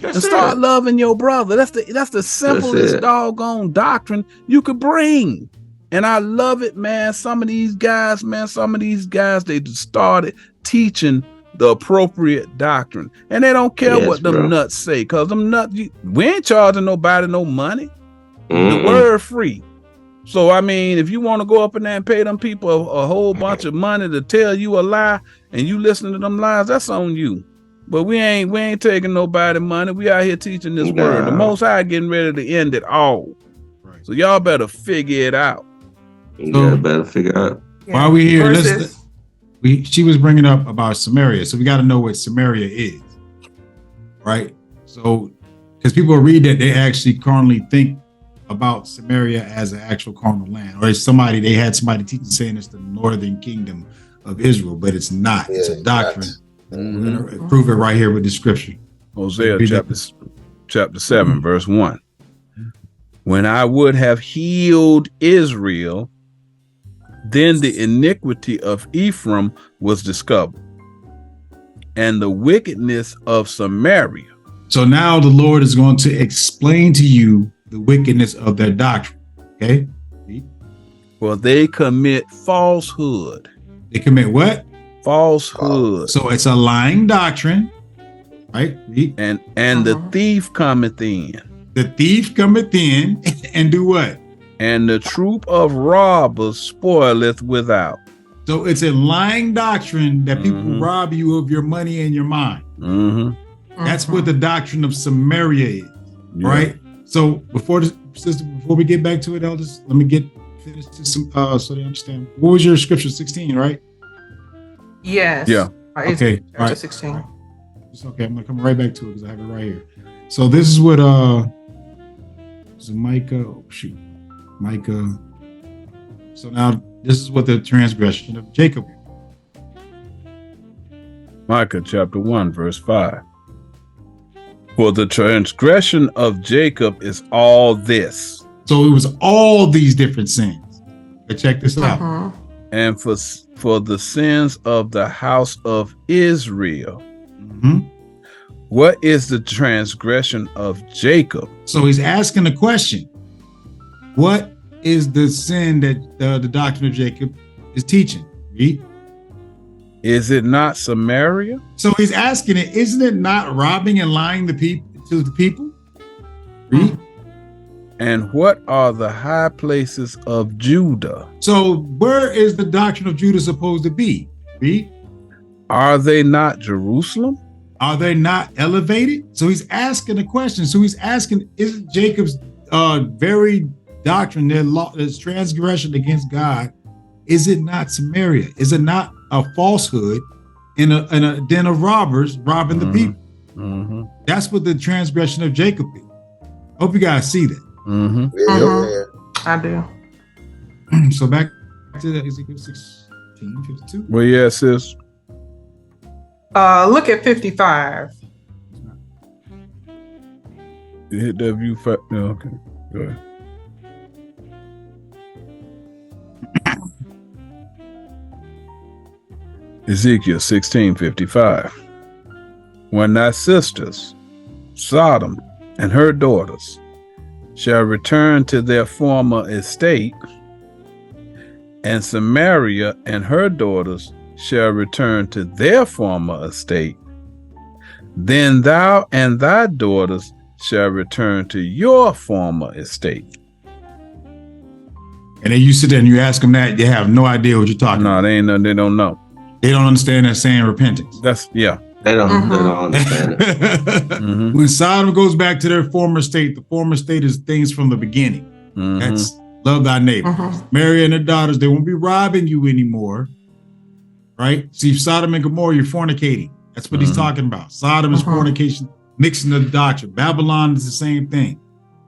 And start loving your brother. That's the simplest doggone doctrine you could bring. And I love it, man. Some of these guys, they just started teaching the appropriate doctrine. And they don't care what them nuts say. Because them nuts, we ain't charging nobody no money. The word free. So, I mean, if you want to go up in there and pay them people a whole bunch of money to tell you a lie and you listen to them lies, that's on you. But we ain't taking nobody money. We out here teaching this word. The Most High getting ready to end it all. Right. So y'all better figure it out. Better figure out. While we here, she was bringing up about Samaria. So we got to know what Samaria is. Right? So, because people read that, they actually carnally think about Samaria as an actual carnal land, or they had somebody teaching saying it's the northern kingdom of Israel, but it's not. It's a doctrine. We're gonna prove it right here with the scripture. Hosea chapter 7, verse 1. When I would have healed Israel, then the iniquity of Ephraim was discovered, and the wickedness of Samaria. So now the Lord is going to explain to you the wickedness of their doctrine. Okay. Well, they commit falsehood. They commit what? Falsehood. So it's a lying doctrine, right? And the thief cometh in. The thief cometh in and do what? And the troop of robbers spoileth without. So it's a lying doctrine that people rob you of your money and your mind. That's what the doctrine of Samaria is, right? So before we get back to it, elders, let me get finished to some so they understand. What was your scripture? 16, right? Yes. Yeah. Okay. All right. 16. It's okay. I'm gonna come right back to it because I have it right here. So this is what Micah. Oh shoot, Micah. So now this is what the transgression of Jacob. Micah chapter 1, verse 5. For the transgression of Jacob is all this. So it was all these different sins. But check this out. And for the sins of the house of Israel. What is the transgression of Jacob? So he's asking the question. What is the sin that the doctrine of Jacob is teaching? Read. Is it not Samaria? So he's asking it, isn't it not robbing and lying to the people? Read. And what are the high places of Judah? So where is the doctrine of Judah supposed to be? Read. Are they not Jerusalem? Are they not elevated? So he's asking a question. So he's asking, isn't Jacob's very doctrine, their law, his transgression against God, is it not Samaria? Is it not a falsehood in a den of robbers robbing the people? That's what the transgression of Jacob is. Hope you guys see that. I do. So back to Ezekiel 16:52. Well, yeah, sis. Look at 55. You hit that view. Okay, go ahead. Ezekiel 16:55. When thy sisters, Sodom and her daughters, shall return to their former estate, and Samaria and her daughters shall return to their former estate, then thou and thy daughters shall return to your former estate. And then you sit there and you ask them that, they have no idea what you're talking about. No, they don't know. They don't understand that saying repentance. They don't understand it. When Sodom goes back to their former state, the former state is things from the beginning. That's love thy neighbor. Mary and her daughters, they won't be robbing you anymore. Right? See, Sodom and Gomorrah, you're fornicating. That's what he's talking about. Sodom is fornication, mixing the doctrine. Babylon is the same thing.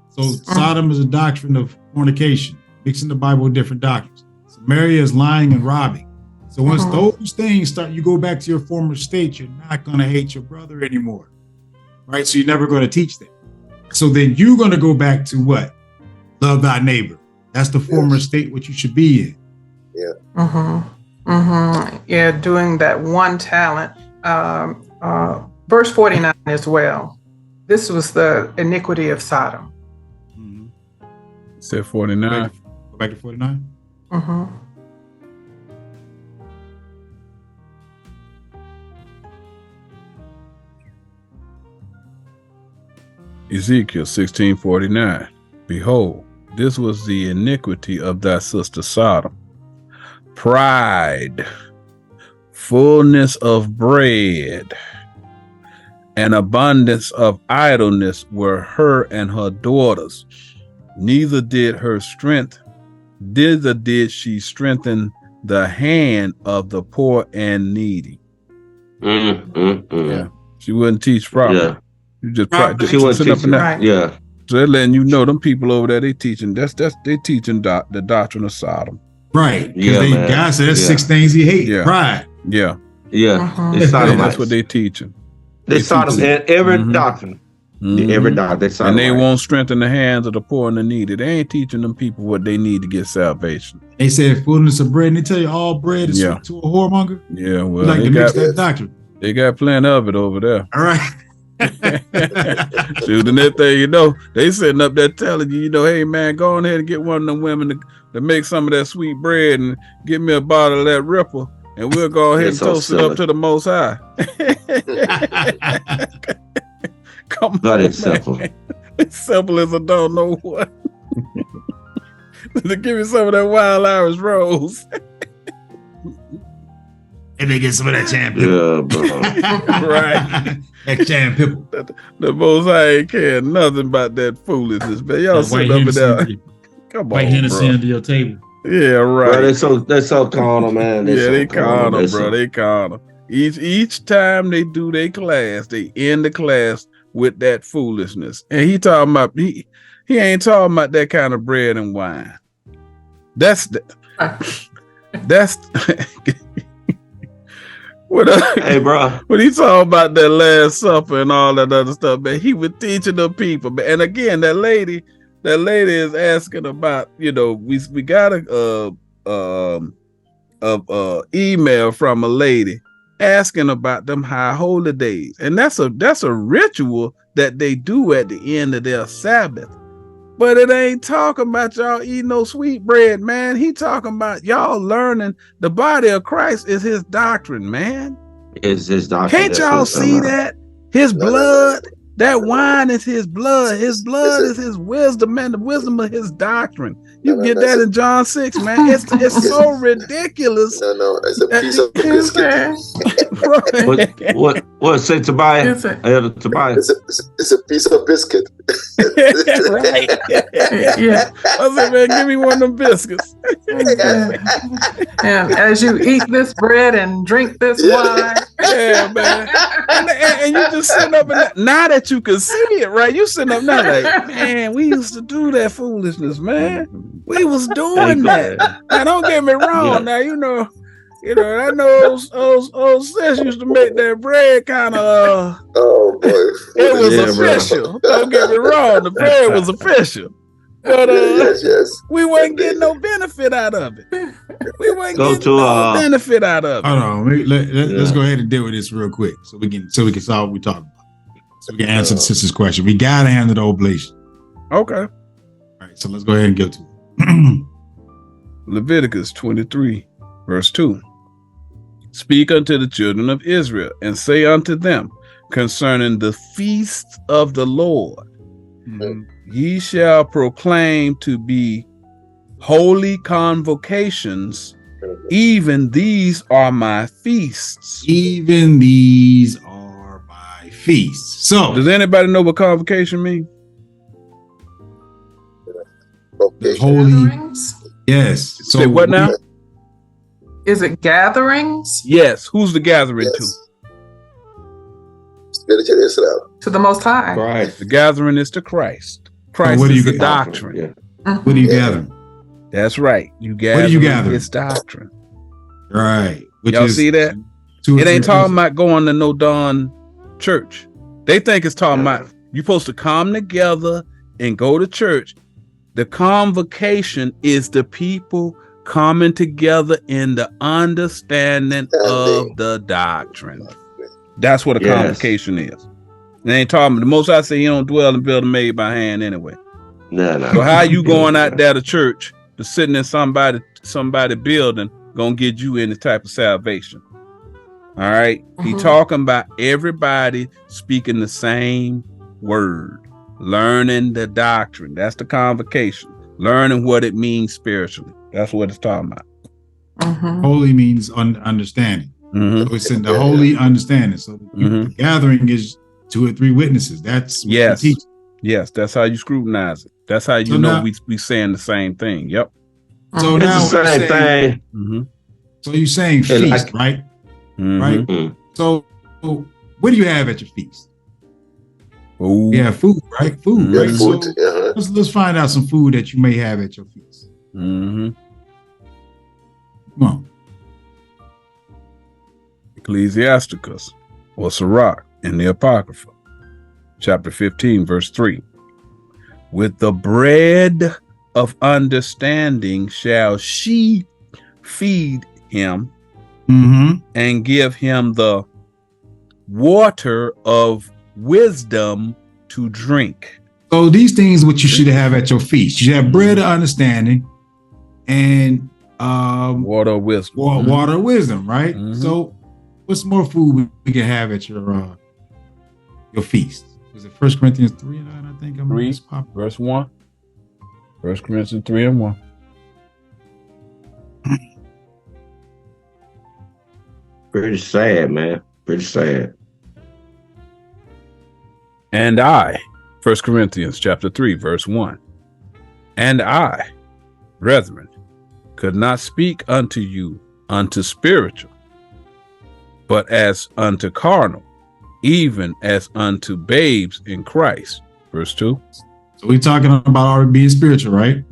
So Sodom is a doctrine of fornication, mixing the Bible with different doctrines. Samaria is lying and robbing. So once those things start, you go back to your former state, you're not going to hate your brother anymore. Right? So you're never going to teach that. So then you're going to go back to what? Love thy neighbor. That's the former state what you should be in. Yeah, doing that one talent. Verse 49 as well. This was the iniquity of Sodom. Said 49. Go back to 49. Ezekiel 16:49. Behold, this was the iniquity of thy sister Sodom. Pride, fullness of bread, and abundance of idleness were her and her daughters. Neither did she strengthen the hand of the poor and needy. Yeah, she wouldn't teach properly. Yeah. You just practice. She wasn't teaching. Yeah. So they're letting you know them people over there, they teaching. They teaching the doctrine of Sodom. Right. Because God said there's 6 things he hates. Pride. Yeah. That's what they teaching. They Sodom in every doctrine. Every doctrine. And they won't strengthen the hands of the poor and the needy. They ain't teaching them people what they need to get salvation. They said fullness of bread, and they tell you all bread is to a whoremonger. Yeah, well, like to mix that doctrine. They got plenty of it over there. All right. Dude, and that thing, they sitting up there telling you, hey man, go on ahead and get one of them women to make some of that sweet bread and get me a bottle of that Ripple, and we'll go ahead and toast it up to the Most High. Come on, it's simple. It's simple as I don't know what. To give me some of that wild Irish rose. And they get some of that champion. Yeah, bro. Right. That champion. The Most High ain't care nothing about that foolishness, man. Y'all sitting up and down. Come on, Hennessy under your table. Yeah, right. Bro, they're so carnal, man. They carnal, bro. They carnal. Each time they do their class, they end the class with that foolishness. And he talking about he ain't talking about that kind of bread and wine. That's hey, bro. When he talking about that Last Supper and all that other stuff, man, he was teaching the people. And again, that lady is asking about, we got a email from a lady asking about them high holy days, and that's a ritual that they do at the end of their Sabbath. But it ain't talking about y'all eating no sweet bread, man. He talking about y'all learning the body of Christ is his doctrine, man. Is his doctrine. Can't y'all see that? His blood, that wine is his blood. His blood is his wisdom, man. The wisdom of his doctrine. You get that in John 6, man. It's so ridiculous. No, it's a piece of biscuit. What say Tobias? Tobias. It's a piece of biscuit. Right. Yeah. I said, man, give me one of them biscuits. And as you eat this bread and drink this wine. Yeah, man. And you just sitting up now that you can see it, right? You sitting up now like, man, we used to do that foolishness, man. We was doing that. Now, don't get me wrong. Now, I know old sis used to make that bread kind of. Oh boy! It was official. Bro. Don't get me wrong. The bread was official. But yes. we weren't getting no benefit out of it. We weren't getting no benefit out of it. Hold on, let's go ahead and deal with this real quick, so we can solve what we're talking about. So we can answer the sister's question. We gotta handle the oblation. Okay. All right, so let's go ahead and go to it. Leviticus 23, verse 2. Speak unto the children of Israel, and say unto them concerning the feasts of the Lord, ye shall proclaim to be holy convocations, even these are my feasts. Even these are my feasts. So, does anybody know what convocation means? The holy gatherings? Yes. So say what now? Is it gatherings? Yes. Who's the gathering to? To the Most High. Christ. The gathering is to Christ. Christ is the doctrine. Yeah. What are you gathering? That's right. You gather. What are you gathering? It's doctrine. Right. Which Y'all see that? It ain't talking about going to no darn church. They think it's talking about you're supposed to come together and go to church. The convocation is the people coming together in the understanding of the doctrine. That's what a convocation is. It ain't talking. The Most I say you don't dwell in building made by hand anyway. No. So how you going out there to church to sitting in somebody building gonna get you any type of salvation? All right. He talking about everybody speaking the same word, learning the doctrine. That's the convocation. Learning what it means spiritually. That's what it's talking about. Holy means understanding. So it's in the holy understanding. So the gathering is 2 or 3 witnesses. That's what you teach. Yes, that's how you scrutinize it. That's how you know we saying the same thing. Yep. So It's now the same thing. So you're saying feast, right? Right. So what do you have at your feast? Food. Yeah, food, right? Food, right? Food, So let's find out some food that you may have at your feast. Come on. Ecclesiasticus or Sirach in the Apocrypha, chapter 15, verse 3. With the bread of understanding shall she feed him and give him the water of wisdom to drink. So these things what you should have at your feast. You should have bread of understanding and water of wisdom. Water of wisdom, right? So what's more food we can have at your feast? Was it 1 Corinthians 3 and 9? I think I'm 3 verse 1. 1 Corinthians 3 and 1. Pretty sad, man. Pretty sad. And I, 1 Corinthians chapter 3, verse 1. And I, brethren, could not speak unto you unto spiritual, but as unto carnal, even as unto babes in Christ. Verse 2. So we're talking about already being spiritual, right?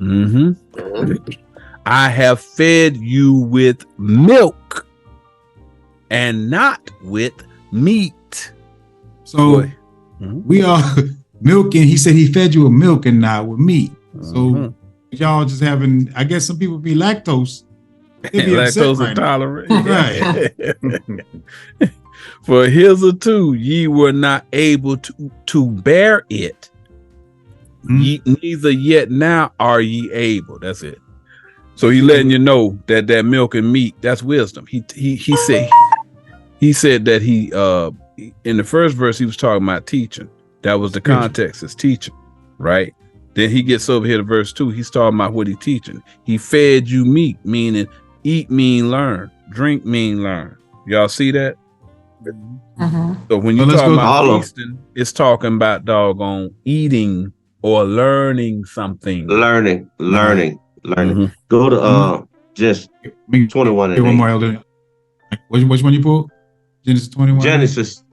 I have fed you with milk and not with meat. So we are milking. He said he fed you with milk and not with meat. So y'all just having, I guess some people be lactose. They be lactose right intolerant. Right. For hitherto ye were not able to bear it. Ye, neither yet now are ye able. That's it. So he letting you know that milk and meat, that's wisdom. He said that he in the first verse he was talking about teaching. That was the context, is teaching, right? Then he gets over here to verse 2. He's talking about what he's teaching. He fed you meat, meaning eat mean learn, drink mean learn. Y'all see that? So when you talk about feasting, it's talking about doggone eating or learning something. Learning. Go to just 21 and 8. One more, Elder. Which one you pulled? Genesis 21. Genesis.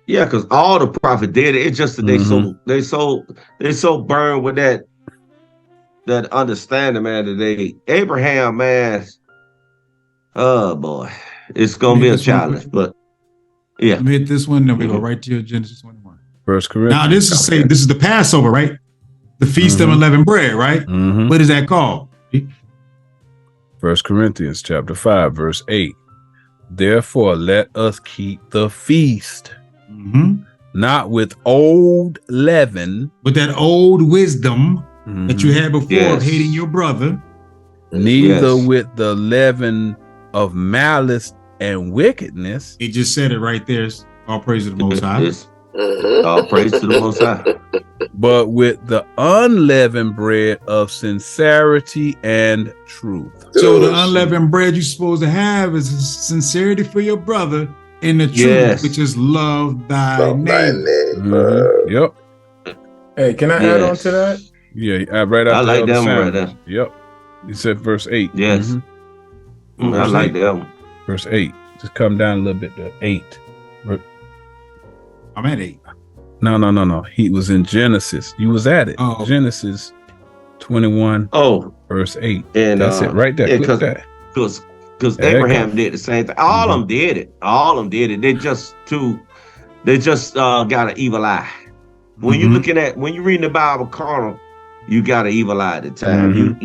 Yeah, because all the prophet did it. It's just that they so burned with that understanding, man. That Abraham, man. Oh boy, it's gonna be a challenge. But yeah, let me hit this one. Then we go right to your Genesis 21. First Corinthians. Now this is the Passover, right? The Feast of Unleavened Bread, right? What is that called? 1 Corinthians chapter 5, verse 8. Therefore, let us keep the feast, not with old leaven, with that old wisdom that you had before of hating your brother, neither with the leaven of malice and wickedness. He just said it right there. All praise to the Most High. All praise to the Most High. But with the unleavened bread of sincerity and truth. So the unleavened bread you're supposed to have is sincerity for your brother and the truth, which is love thy neighbor. Yep. Hey, can I add on to that? Yeah, right after I like that one right there. Yep. He said verse 8. Yes. I like that one. Verse 8. Just come down a little bit to 8. I'm at 8. No. He was in Genesis. You was at it. Oh. Genesis 21. Verse 8. And that's it right there. Because Abraham did the same thing. All of them did it. They just got an evil eye. When you when you're reading the Bible carnal, you got an evil eye at the time. And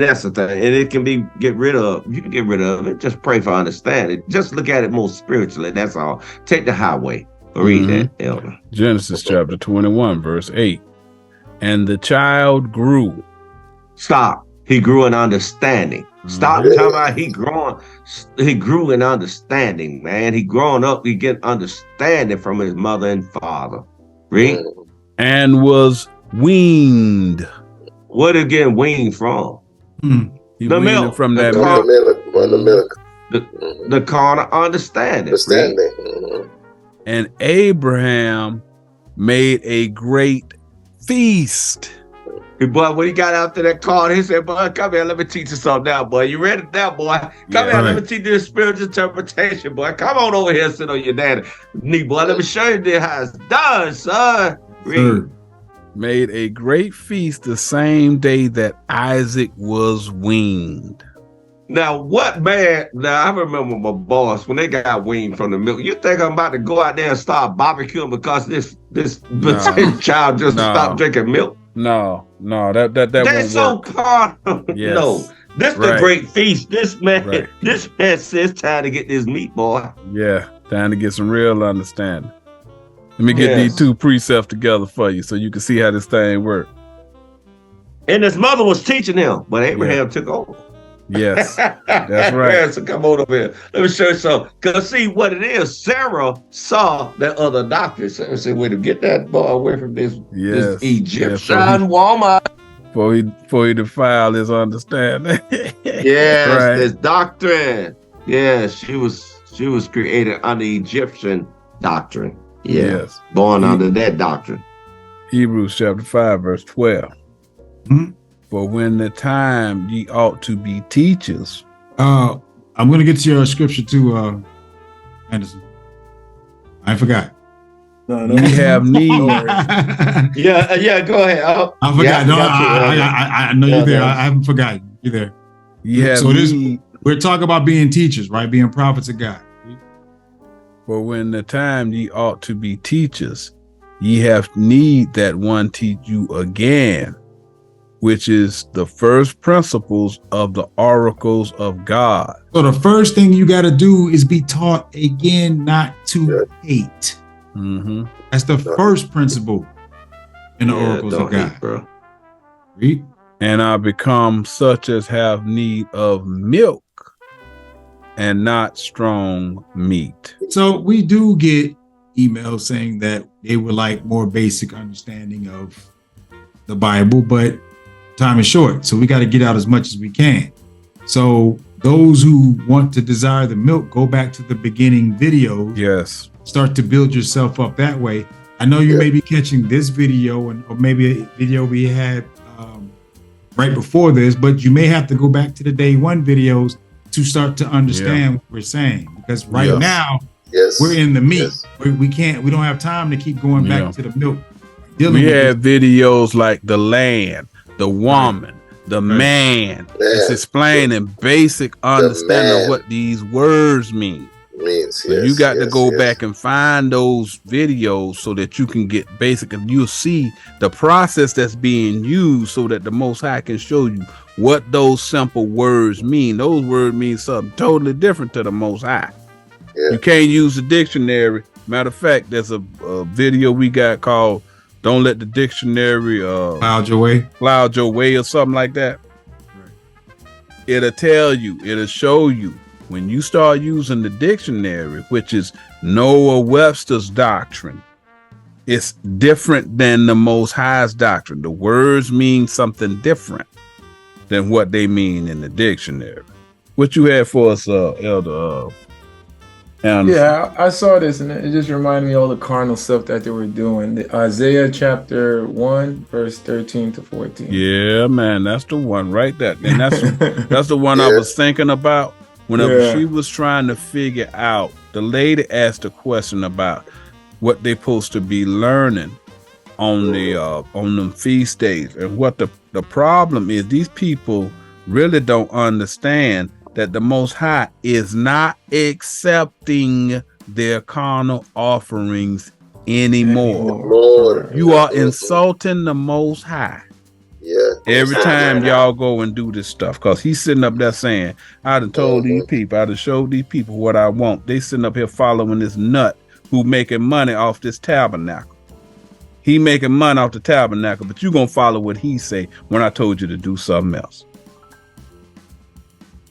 that's the thing. And it can be get rid of. You can get rid of it. Just pray for understanding. Just look at it more spiritually. That's all. Take the highway. Read that, Elder. Genesis chapter 21, verse 8. And the child grew. Stop. He grew in understanding. Stop talking about he grew in understanding, man. He growing up, he get understanding from his mother and father. Read. And was weaned. What did get weaned from? He the milk. From that milk. The carnal understanding. And Abraham made a great feast. Boy, when he got after that card, he said, boy, come here, let me teach you something now, boy. You ready now, boy? Come here, let me teach you this spiritual interpretation, boy. Come on over here, sit on your daddy knee, boy. Let me show you how it's done, son. Made a great feast the same day that Isaac was weaned. Now, what man? Now, I remember my boss when they got weaned from the milk. You think I'm about to go out there and start barbecuing because this child just stopped drinking milk? No, that's so carnal. Yes. No, this the great feast. This man says time to get this meat, boy. Yeah, time to get some real understanding. Let me get these two precepts together for you so you can see how this thing works. And his mother was teaching him, but Abraham took over. Yes, that's right. So come on over here. Let me show you something. Because see what it is, Sarah saw that other doctor. Sarah said, wait, to get that boy away from this Egyptian woman. Before he defiled his understanding. Yes, this doctrine. Yeah, she was created under Egyptian doctrine. Yeah, yes. Born under that doctrine. Hebrews chapter 5, verse 12. For when the time ye ought to be teachers. I'm going to get to your scripture too, Anderson. I forgot. No, we have need. yeah, go ahead. I forgot. I know you're there. I haven't forgotten. You're there. Yeah. So we're talking about being teachers, right? Being prophets of God. For when the time ye ought to be teachers, ye have need that one teach you again, which is the first principles of the oracles of God. So the first thing you got to do is be taught again not to hate. That's the first principle in the oracles of God. Hate, bro. Read. And are become such as have need of milk and not strong meat. So we do get emails saying that they would like more basic understanding of the Bible, but time is short, so we got to get out as much as we can. So those who want to desire the milk, go back to the beginning video. Yes. Start to build yourself up that way. I know you may be catching this video or maybe a video we had right before this, but you may have to go back to the day one videos to start to understand what we're saying. Because right now, we're in the meat. We don't have time to keep going back to the milk. We have videos like the land, the woman, the man. It's explaining basic understanding of what these words mean. means. So you got to go back and find those videos so that you can get basic, and you'll see the process that's being used so that the Most High can show you what those simple words mean. Those words mean something totally different to the Most High. You can't use the dictionary. Matter of fact, there's a video we got called "Don't Let the Dictionary Cloud Your Way," or something like that. It'll tell you, it'll show you when you start using the dictionary, which is Noah Webster's doctrine. It's different than the Most High's doctrine. The words mean something different than what they mean in the dictionary. What you had for us, Elder? Yeah, I saw this and it just reminded me of all the carnal stuff that they were doing. Isaiah chapter 1, verse 13 to 14. Yeah, man, that's the one right there. And that's the one I was thinking about whenever she was trying to figure out. The lady asked a question about what they're supposed to be learning on them feast days. And what the problem is, these people really don't understand that the Most High is not accepting their carnal offerings anymore. You are insulting the Most High. Every time y'all go and do this stuff, because he's sitting up there saying, I done told these people, I done showed these people what I want. They sitting up here following this nut who making money off this tabernacle. He making money off the tabernacle, but you gonna follow what he say when I told you to do something else.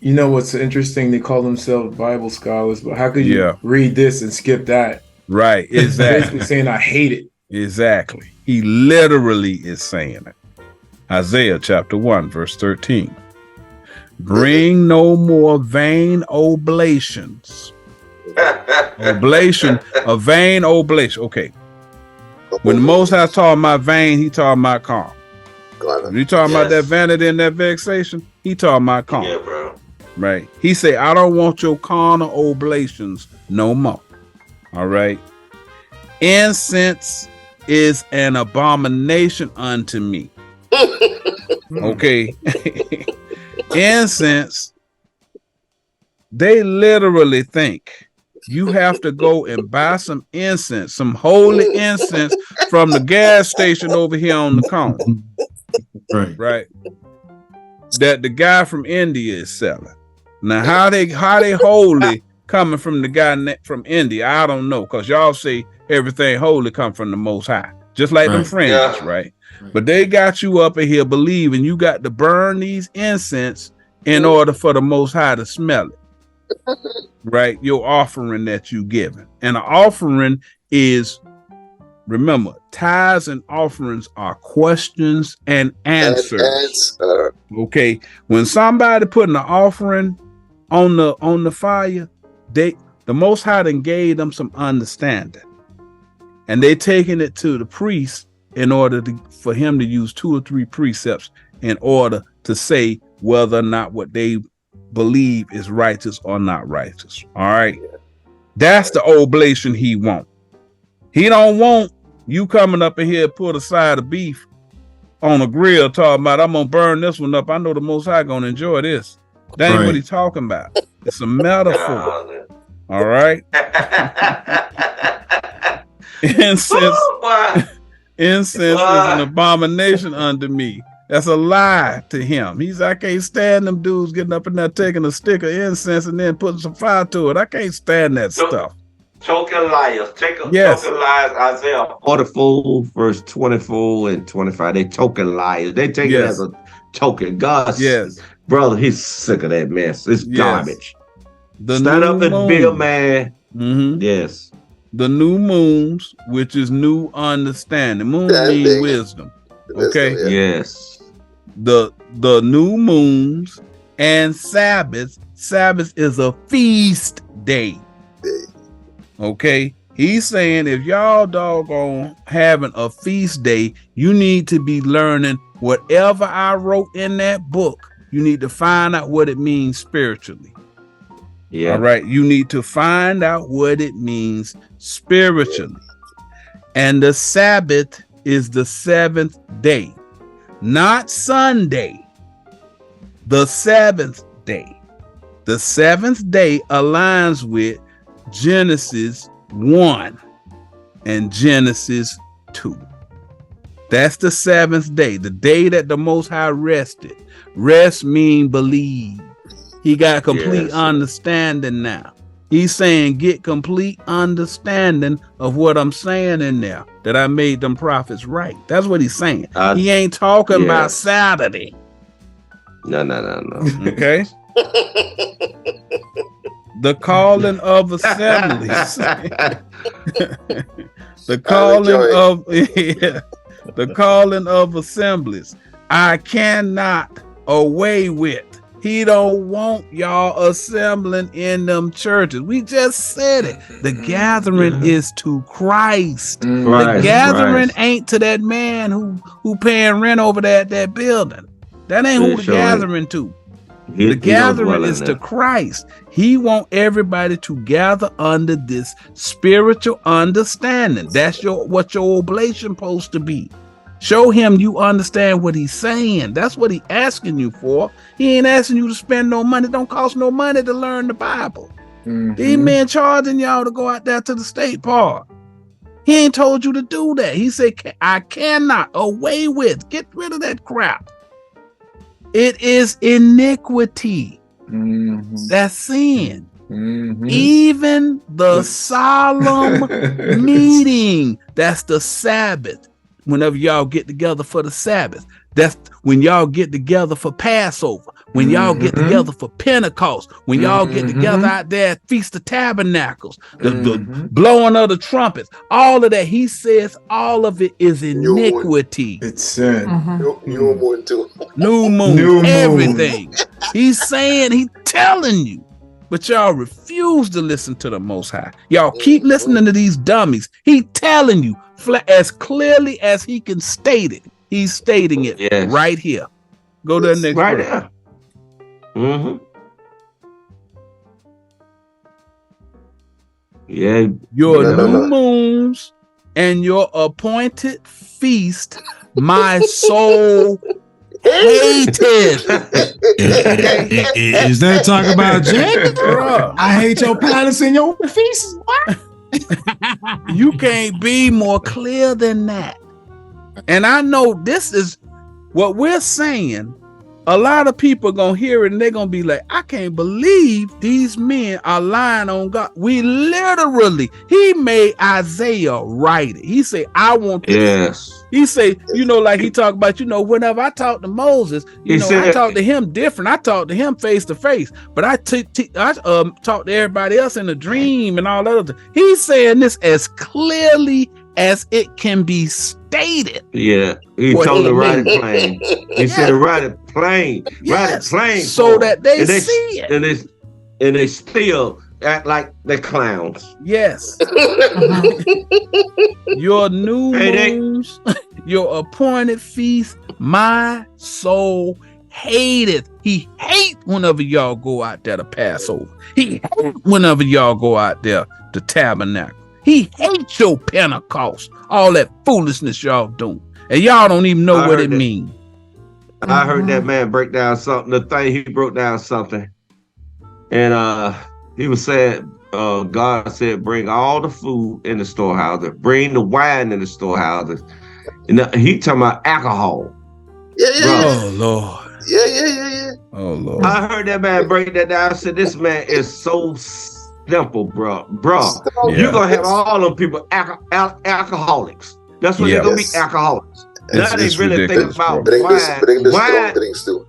You know what's interesting? They call themselves Bible scholars, but how could you read this and skip that? Right, exactly. Basically saying I hate it. Exactly. He literally is saying it. Isaiah chapter 1, verse 13. Bring no more vain oblations. A vain oblation. Okay. When the Most High talking about vain, he talking about carnal. When he talking about that vanity and that vexation, he talking about carnal. Yeah, bro. Right. He say, I don't want your carnal oblations no more. All right. Incense is an abomination unto me. Okay. Incense, they literally think you have to go and buy some incense, some holy incense from the gas station over here on the corner. Right. That the guy from India is selling. Now, how they holy coming from the guy from India, I don't know, because y'all say everything holy come from the Most High, just like them friends, right? But they got you up in here believing you got to burn these incense in order for the Most High to smell it, right? Your offering that you giving. And an offering is, remember, tithes and offerings are questions and answers. Okay, when somebody putting an offering on the fire, the Most High done gave them some understanding, and they taking it to the priest in order for him to use 2 or 3 precepts in order to say whether or not what they believe is righteous or not righteous. All right, that's the oblation he want. He don't want you coming up in here, put a side of beef on a grill, talking about, I'm gonna burn this one up. I know the Most High gonna enjoy this. That ain't what he's talking about. It's a metaphor. All right. Incense is an abomination unto me. That's a lie to him. I can't stand them dudes getting up in there taking a stick of incense and then putting some fire to it. I can't stand that stuff. Choking liars. Choking liars. Isaiah 44, verse 24 and 25. They choking liars. They take it as a token. God, brother, he's sick of that mess. It's garbage. Stand up and be a man. Yes. The new moons, which is new understanding. Moon means wisdom. Okay. Yes. The new moons and Sabbaths. Sabbath is a feast day. Okay. He's saying if y'all doggone having a feast day, you need to be learning whatever I wrote in that book. You need to find out what it means spiritually. Yeah. All right. You need to find out what it means spiritually. And the Sabbath is the 7th day, not Sunday. The 7th day. The 7th day aligns with Genesis 1 and Genesis 2. That's the seventh day, the day that the Most High rested. Rest mean believe. He got complete understanding now. He's saying get complete understanding of what I'm saying in there, that I made them prophets right. That's what he's saying. He ain't talking about Saturday. No. Okay. The calling of assemblies. The calling of assemblies. I cannot away with. He don't want y'all assembling in them churches. We just said it. The gathering is to Christ. The gathering ain't to that man who paying rent over there at that building. That ain't who the gathering to. The gathering is to Christ. He want everybody to gather under this spiritual understanding. That's what your oblation supposed to be. Show him you understand what he's saying. That's what he asking you for. He ain't asking you to spend no money. It don't cost no money to learn the Bible. These men charging y'all to go out there to the state park. He ain't told you to do that. He said, I cannot away with. Get rid of that crap. It is iniquity. That's sin. Even the solemn meeting, that's the Sabbath. Whenever y'all get together for the Sabbath, that's when y'all get together for Passover, when y'all get together for Pentecost, when y'all get together out there at Feast of Tabernacles, the blowing of the trumpets, all of that. He says all of it is iniquity. It's sin. New moon too. New moon, everything. He's saying, he's telling you. But y'all refuse to listen to the Most High. Y'all keep listening to these dummies. He telling you as clearly as he can state it. He's stating it right here. Go to the next right verse. There. Yeah. Your new moons and your appointed feast, my soul hated. Is that talking about Jacob? I hate your palace and your feasts. What? You can't be more clear than that. And I know this is what we're saying. A lot of people are going to hear it and they're going to be like, I can't believe these men are lying on God. We literally, he made Isaiah write it. He said, I want this. Yes. He said, like he talked about, whenever I talked to Moses, I talked to him different. I talked to him face to face, but I talked to everybody else in a dream and all that other. He's saying this as clearly as it can be stated. Yeah, he told him to write it plain. He said to write it plain. Write it plain. So that they see it. And they still act like they're clowns. Yes. Your new moons, your appointed feast, my soul hateth. He hate whenever y'all go out there to Passover. He hate whenever y'all go out there to Tabernacle. He hates your Pentecost, all that foolishness y'all doing. And y'all don't even know what it means. I heard that man break down something. The thing he broke down something. And he was saying, God said, bring all the food in the storehouses, bring the wine in the storehouses. And he talking about alcohol. Yeah. Oh, Lord. Yeah. Oh, Lord. I heard that man break that down. I said, this man is so simple, bro. You're going to have all them people alcoholics. That's what they're going to be, alcoholics. Now they really think about bring the strong drinks too.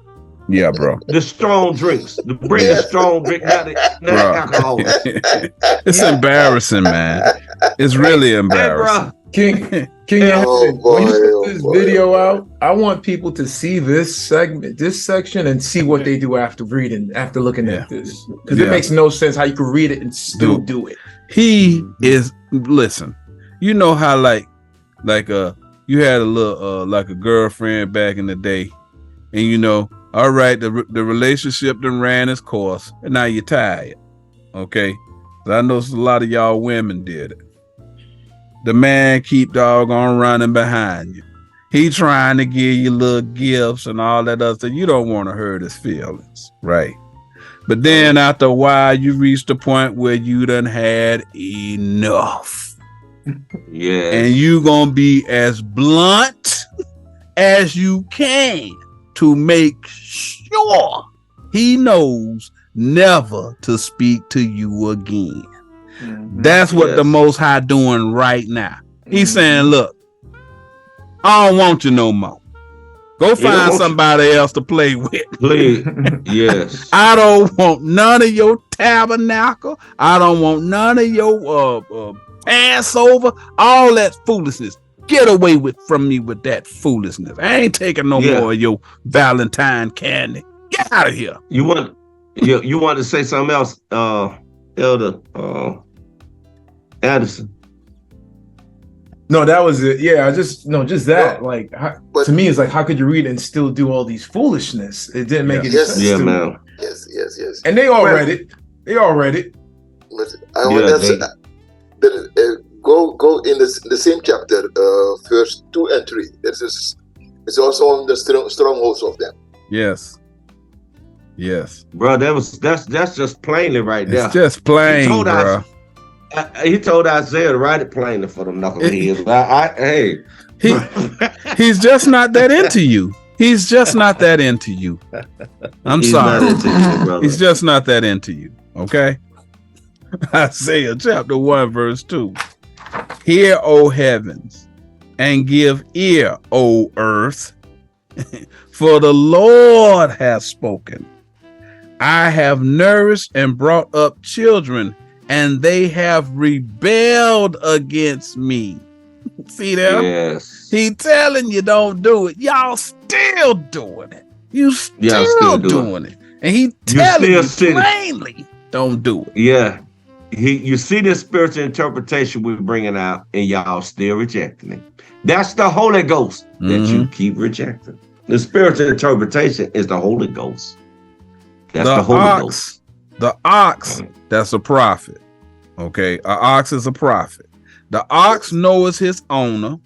Yeah, bro. The strong drinks. Bring the strong drink, not alcohol. It's embarrassing, man. It's really embarrassing. Hey, King, when you put this video out, I want people to see this segment, this section, and see what they do after looking at this. Because it makes no sense how you can read it and still do it. He is, listen, you know how like you had a little like a girlfriend back in the day, and all right, the relationship done ran its course, and now you're tired. Okay, so I know a lot of y'all women did it. The man keep doggone running behind you. He trying to give you little gifts and all that other stuff. You don't want to hurt his feelings, right? But then after a while, you reach the point where you done had enough. Yeah. And you gonna be as blunt as you can to make sure he knows never to speak to you again. That's what the Most High doing right now. He's saying, look, I don't want you no more. Go find somebody else to play with. Please. Yes. I don't want none of your tabernacle. I don't want none of your Passover. All that foolishness. Get away from me with that foolishness. I ain't taking no more of your Valentine candy. Get out of here. You want to say something else, Elder Anderson? No, that was it. Yeah, just that. Like, to me, it's like, how could you read it and still do all these foolishness? It didn't make any sense. Yeah, to man. me. Yes. And they all read it. They all read it. But I want to say go in the same chapter, verse 2 and 3. It's also on the strongholds of them. Yes. Bro, that's just plainly right there. It's just plain, bro. He told Isaiah to write it plainly for them knuckleheads. He's just not that into you. He's just not that into you. I'm sorry. He's just not that into you. Okay. Isaiah chapter 1, verse 2. Hear, O heavens, and give ear, O earth, for the Lord has spoken. I have nourished and brought up children, and they have rebelled against me. See that? Yes. He telling you don't do it. Y'all still doing it. You still doing it. And he telling you plainly don't do it. Yeah. You see this spiritual interpretation we're bringing out, and y'all still rejecting it. That's the Holy Ghost that you keep rejecting. The spiritual interpretation is the Holy Ghost. That's the Holy Ghost. The ox, that's a prophet. Okay, an ox is a prophet. The ox knows his owner,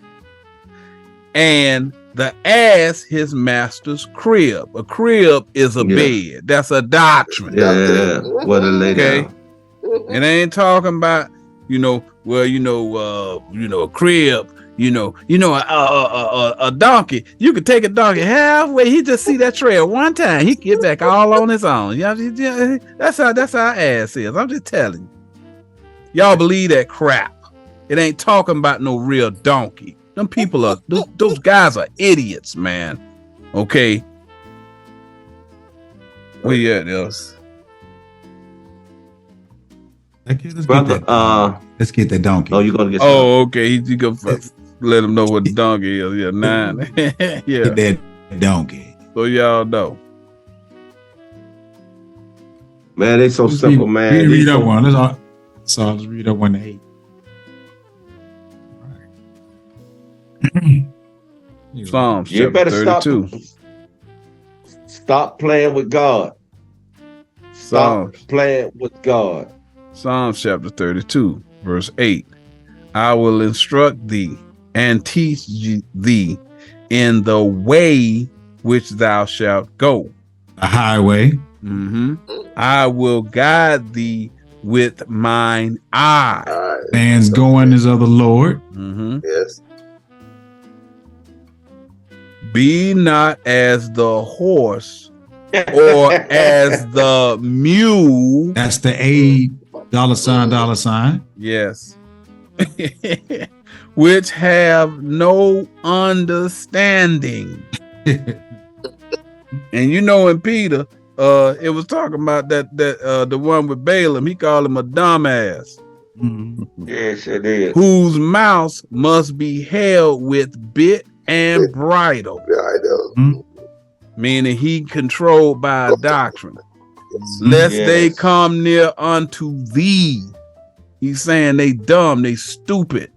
and the ass his master's crib. A crib is a bed. That's a doctrine. Yeah, what a lady. Okay, it ain't talking about a crib. A donkey. You could take a donkey halfway. He just see that trail one time. He get back all on his own. That's how ass is. I'm just telling you. Y'all believe that crap. It ain't talking about no real donkey. Them people are those guys are idiots, man. Okay. Where you at, else? Let's get that donkey. Oh, you gonna get? Okay. You go let them know what the donkey is. Yeah, 9. Yeah. Get that donkey. So y'all know. Man, they so simple, man. Read that one. So I'll just read up 1 to 8. Psalms you better 32. Stop playing with God. Stop playing with God. Psalms chapter 32, verse 8. I will instruct thee and teach thee in the way which thou shalt go. A highway. I will guide thee with mine eye. Man's going is of the Lord. Yes. Be not as the horse or as the mule. That's the $8 $. Yes. Which have no understanding. And in Peter, it was talking about that the one with Balaam, he called him a dumbass. Yes, it is. Whose mouth must be held with bit and bridle. Meaning he controlled by a doctrine. Lest they come near unto thee. He's saying they dumb, they stupid.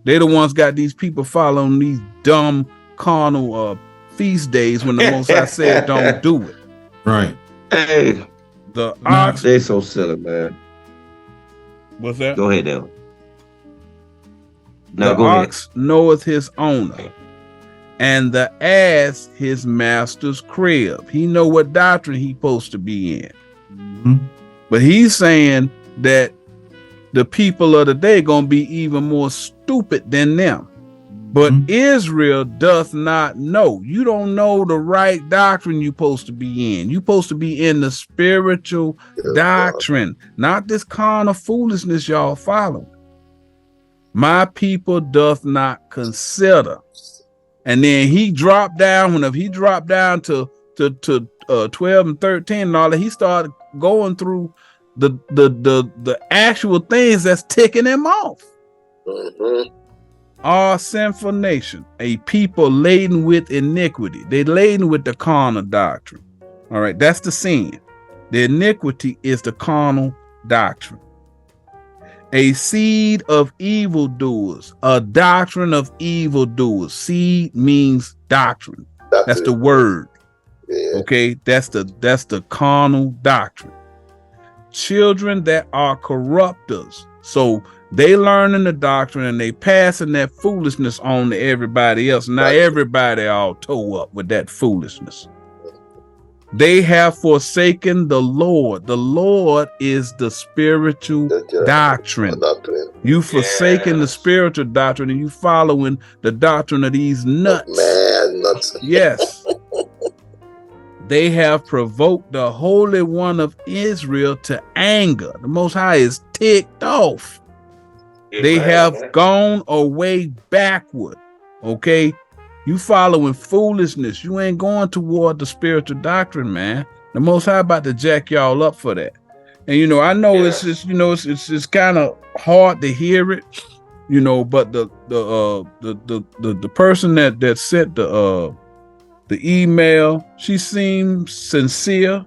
They the ones got these people following these dumb carnal feast days when the Most High said don't do it. Right. Hey, the ox. They so silly, man. What's that? Go ahead, Dale. The ox knoweth his owner, and the ass his master's crib. He know what doctrine he supposed to be in. But he's saying that the people of the day gonna be even more stupid than them. But Israel doth not know. You don't know the right doctrine you're supposed to be in. You're supposed to be in the spiritual doctrine, not this carnal foolishness y'all following. My people doth not consider. And then he dropped down, whenever he dropped down to 12 and 13 and all that, he started going through the actual things that's ticking him off. Our sinful nation, a people laden with iniquity. They laden with the carnal doctrine. All right, that's the sin. The iniquity is the carnal doctrine. A seed of evildoers, a doctrine of evildoers. Seed means doctrine. That's the word. Okay, that's the carnal doctrine. Children that are corrupters. So they learning the doctrine and they passing that foolishness on to everybody else. Now everybody all toe up with that foolishness. They have forsaken the Lord. The Lord is the spiritual doctrine. You forsaken the spiritual doctrine and you following the doctrine of these nuts. Man, nuts. Yes. They have provoked the Holy One of Israel to anger. The Most High is ticked off. They have gone away backward. Okay. You following foolishness. You ain't going toward the spiritual doctrine, man. The Most High about to jack y'all up for that. And I know it's just, it's kind of hard to hear it, but the person that sent the email, she seemed sincere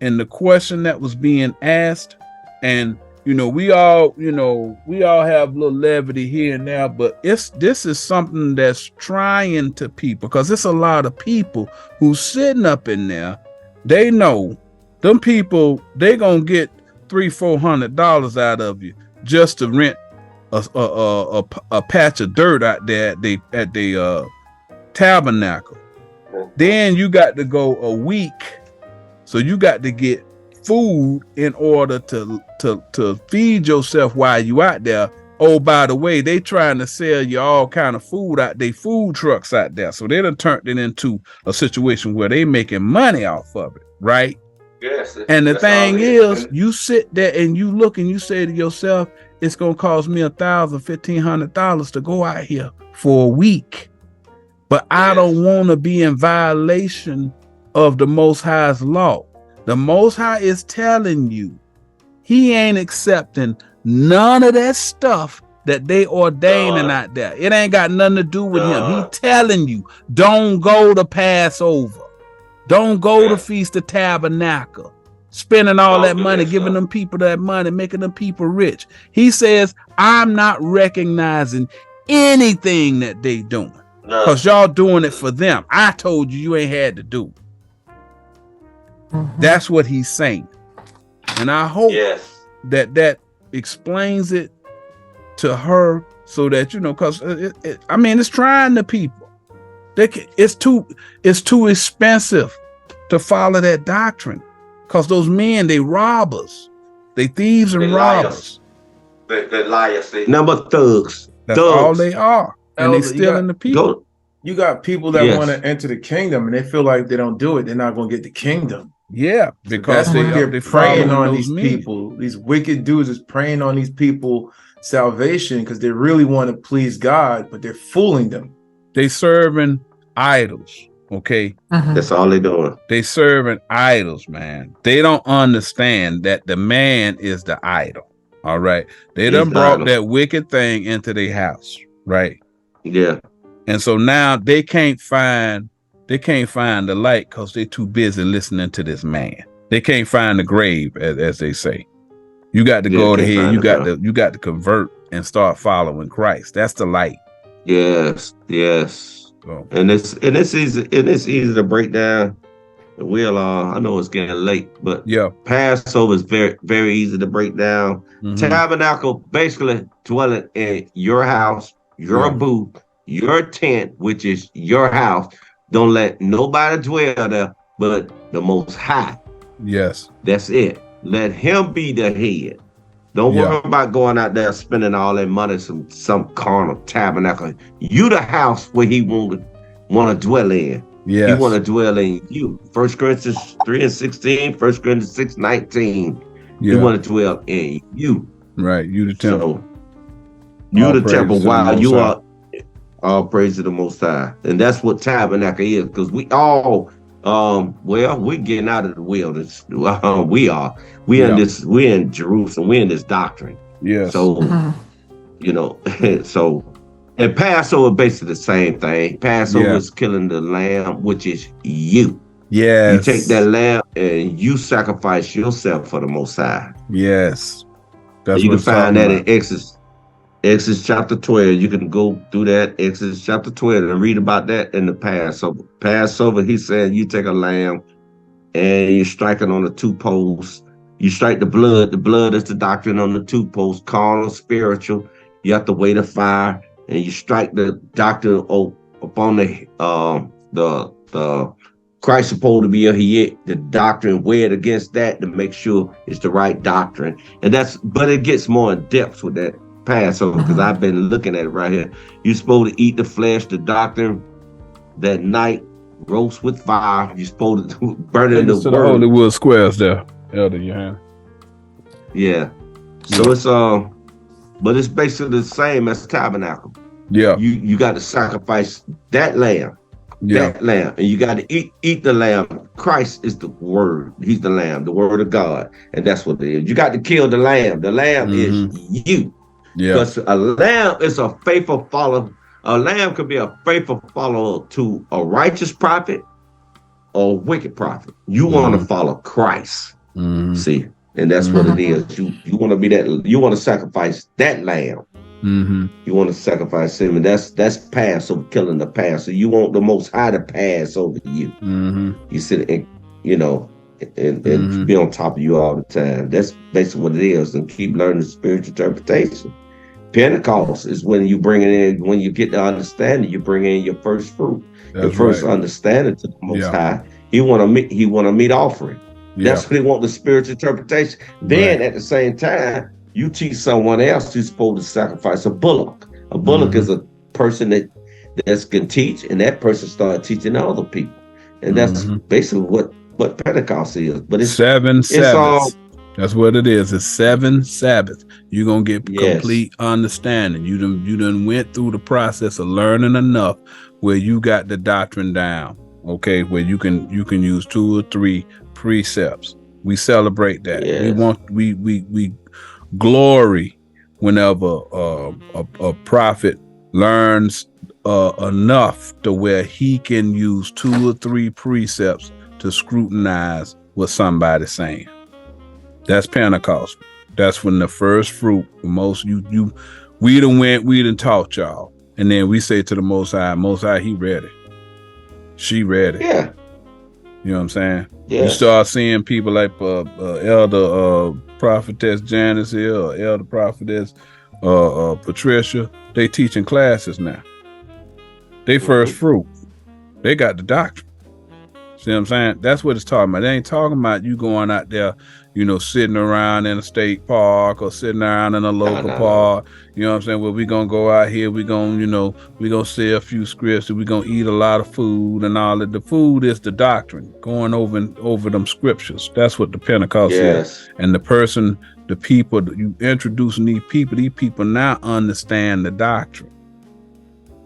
in the question that was being asked. And we all have a little levity here and there, but this is something that's trying to people, because it's a lot of people who's sitting up in there. They know them people, they gonna get $300-400 out of you just to rent a patch of dirt out there at the tabernacle. Then you got to go a week, so you got to get food in order to feed yourself while you out there. Oh, by the way, they trying to sell you all kind of food out there, food trucks out there. So they done turned it into a situation where they making money off of it, right? Yes. And the thing is, you sit there and you look and you say to yourself, it's gonna cost me $1,000-1,500 to go out here for a week. But I don't want to be in violation of the Most High's law. The Most High is telling you he ain't accepting none of that stuff that they ordaining out there. It ain't got nothing to do with him. He telling you, don't go to Passover. Don't go to Feast of Tabernacle. Spending all that money, giving them people that money, making them people rich. He says, I'm not recognizing anything that they doing. Because y'all doing it for them. I told you ain't had to do it. That's what he's saying. And I hope that explains it to her, so that, because it's trying the people. It's too expensive to follow that doctrine, because those men, they robbers, they thieves and robbers. They liars. They number thugs. That's all they are. And they stealing the people. You got people that want to enter the kingdom, and they feel like they don't do it, they're not going to get the kingdom. Yeah, because they're preying on these people. These wicked dudes is preying on these people salvation because they really want to please God, but they're fooling them. They serving idols. Okay, that's all they doing. They serving idols, man. They don't understand that the man is the idol. All right, they done brought that wicked thing into their house, right? Yeah. And so now they can't find the light because they're too busy listening to this man. They can't find the grave, as they say. You got to go ahead. You got to convert and start following Christ. That's the light. Yes. So. And it's easy to break down. I know it's getting late, but Passover is very, very easy to break down. Tabernacle, basically dwelling in your house, your booth, your tent, which is your house. Don't let nobody dwell there but the Most High. Yes. That's it. Let him be the head. Don't worry about going out there spending all that money some carnal tabernacle. You the house where he want to dwell in. He want to dwell in you. 1 Corinthians 3:16, 1 Corinthians 6:19. He want to dwell in you. Right, you the temple. So, you the temple while you are all praise to the Most High. And that's what tabernacle is, because we all we're getting out of the wilderness. We're in Jerusalem. We're in this doctrine. Yes. So, and Passover basically the same thing. Passover is killing the lamb, which is you. Yes. You take that lamb and you sacrifice yourself for the Most High. Yes. That's you can find that in Exodus chapter 12. You can go through that, Exodus chapter 12, and read about that in the Passover. Passover, he said, you take a lamb and you strike it on the two posts. You strike the blood. The blood is the doctrine on the two posts, carnal, spiritual. You have to wait a fire, and you strike the doctrine upon the Christ supposed to be a head, the doctrine, weigh it against that to make sure it's the right doctrine. And but it gets more in depth with that Passover, because I've been looking at it right here. You're supposed to eat the flesh, the doctrine, that night, roast with fire. You're supposed to burn it in the Holy wood squares there, Elder Johann. Yeah. So it's but it's basically the same as the tabernacle. Yeah. You got to sacrifice that lamb. That lamb, and you got to eat the lamb. Christ is the word. He's the lamb, the word of God, and that's what it is. You got to kill the lamb. The lamb is you. Yeah. Because a lamb is a faithful follower. A lamb could be a faithful follower to a righteous prophet or a wicked prophet. You want to follow Christ. See, and that's what it is. You want to be that. You want to sacrifice that lamb. You want to sacrifice him, and that's Passover, killing the Passover. You want the Most High to pass over you. You sit and and be on top of you all the time. That's basically what it is, and keep learning spiritual interpretation. Pentecost is when you bring it in. When you get the understanding, you bring in your first fruit, your first understanding to the Most High. He want a meat offering. That's what he want, the spiritual interpretation. Then at the same time, you teach someone else who's supposed to sacrifice a bullock. A bullock is a person that can teach, and that person started teaching other people. And that's basically what Pentecost is. But it's 7 Sabbaths. That's what it is. It's 7 Sabbaths. You're gonna get complete understanding. You done went through the process of learning enough where you got the doctrine down. Okay, where you can use 2 or 3 precepts. We celebrate that. We glory whenever a prophet learns enough to where he can use 2 or 3 precepts to scrutinize what somebody's saying. That's Pentecost. That's when the first fruit, we done taught y'all, and then we say to the Most High, he ready, she ready. Yeah. You know what I'm saying? Yeah. You start seeing people like Elder Prophetess Janice here, or Elder Prophetess Patricia. They teaching classes now. They first fruit. They got the doctrine. See what I'm saying? That's what it's talking about. They ain't talking about you going out there, sitting around in a state park or sitting around in a local park. You know what I'm saying? Well, we gonna go out here. We gonna say a few scriptures. We gonna eat a lot of food and all that. The food is the doctrine, going over them scriptures. That's what the Pentecost is. And the people you introducing these people now understand the doctrine.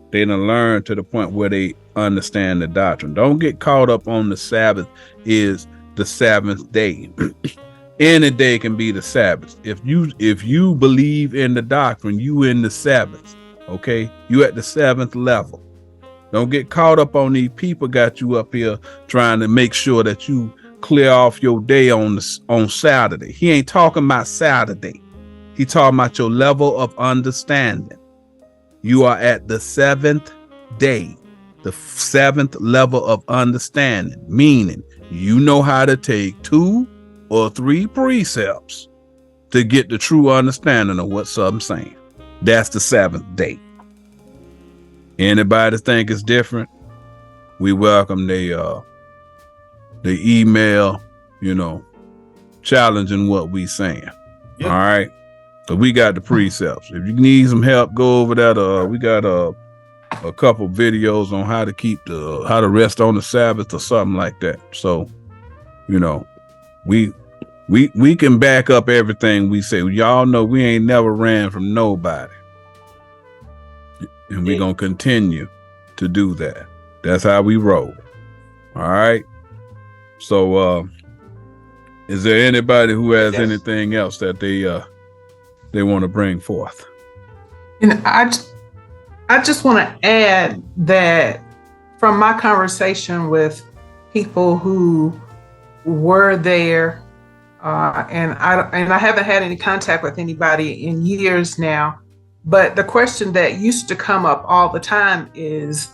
They done learn to the point where they understand the doctrine. Don't get caught up on the Sabbath is the seventh day. Any day can be the Sabbath. If you believe in the doctrine, you in the Sabbath. Okay, you at the 7th level. Don't get caught up on these people got you up here trying to make sure that you clear off your day on Saturday. He ain't talking about Saturday. He talking about your level of understanding. You are at the 7th day, the 7th level of understanding, meaning you know how to take 2 or 3 precepts to get the true understanding of what something's saying. That's the 7th day. Anybody think it's different? We welcome the email, challenging what we saying. Yep. All right. So we got the precepts. If you need some help, go over that. We got a couple videos on how to rest on the Sabbath or something like that. So, you know, we can back up everything we say. Y'all know we ain't never ran from nobody. And we're going to continue to do that. That's how we roll. All right. So, is there anybody who has anything else that they want to bring forth? You know, I just want to add that from my conversation with people who were there, and I haven't had any contact with anybody in years now, but the question that used to come up all the time is,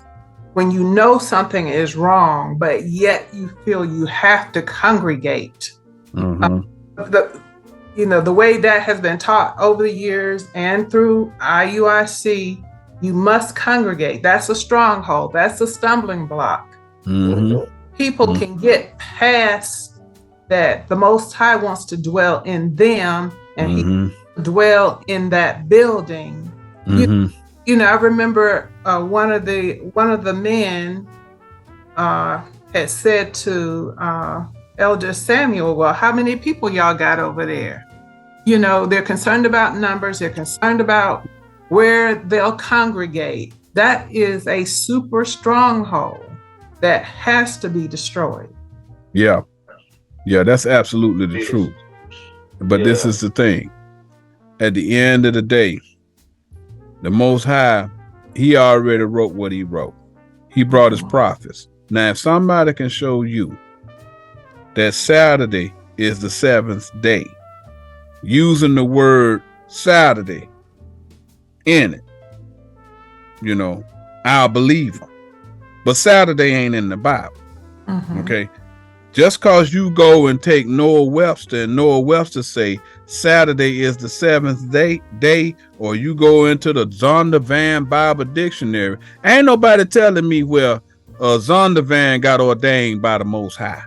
when you know something is wrong, but yet you feel you have to congregate. Mm-hmm. The way that has been taught over the years and through IUIC, you must congregate. That's a stronghold. That's a stumbling block. Mm-hmm. People can get past that. The Most High wants to dwell in them, and He dwell in that building. You know, I remember one of the men had said to Elder Samuel, "Well, how many people y'all got over there?" You know, they're concerned about numbers. They're concerned about where they'll congregate. That is a super stronghold that has to be destroyed. Yeah, that's absolutely the truth. But this is the thing. At the end of the day, the Most High, He already wrote what He wrote. He brought His prophets. Now, if somebody can show you that Saturday is the seventh day, using the word Saturday in it, you know, I'll believe them. But Saturday ain't in the Bible. Okay? Just cause you go and take Noah Webster and Noah Webster say Saturday is the seventh day, or you go into the Zondervan Bible Dictionary, ain't nobody telling me where Zondervan got ordained by the Most High.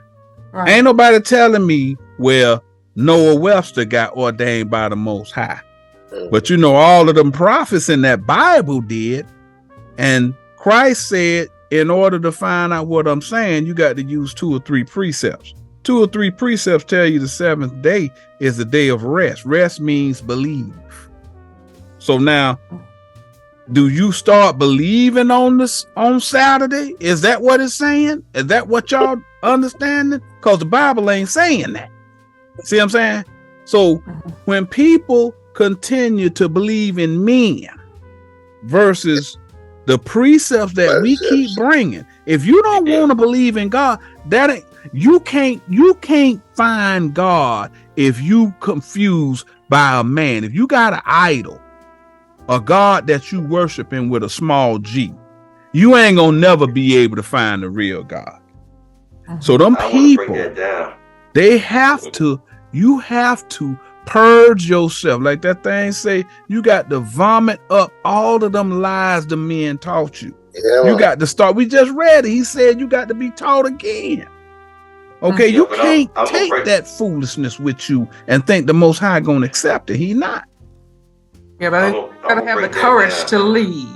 Right. Ain't nobody telling me where Noah Webster got ordained by the Most High. But you know, all of them prophets in that Bible did. And Christ said, in order to find out what I'm saying, you got to use 2 or 3 precepts. 2 or 3 precepts tell you the seventh day is the day of rest. Rest means believe. So now, do you start believing on Saturday? Is that what it's saying? Is that what y'all understanding? Because the Bible ain't saying that. See what I'm saying? So when people continue to believe in men versus the precepts that we keep bringing, if you don't want to believe in God, that ain't, you can't find God if you confused by a man. If you got an idol, a God that you worshiping with a small g, you ain't gonna never be able to find the real God. So them people, you have to purge yourself. Like that thing say, you got to vomit up all of them lies the men taught you. Yeah, you got to start. We just read it. He said you got to be taught again. Okay, you can't take that foolishness with you and think the Most High gonna accept it. He not. Yeah, but you gotta have the courage to leave.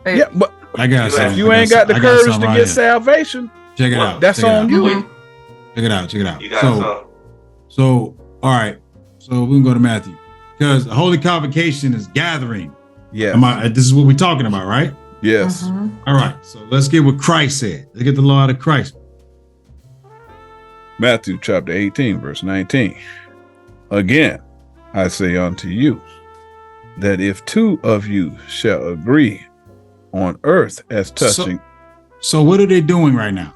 Yeah, but I got if you ain't got the courage to get salvation, check it out. That's on you. Check it out. So all right. So we can go to Matthew, because the Holy Convocation is gathering. Yeah. This is what we're talking about, right? Yes. All right. So let's get what Christ said. Let's get the law out of Christ. Matthew chapter 18, verse 19. Again, I say unto you, that if 2 of you shall agree on earth as touching. So what are they doing right now?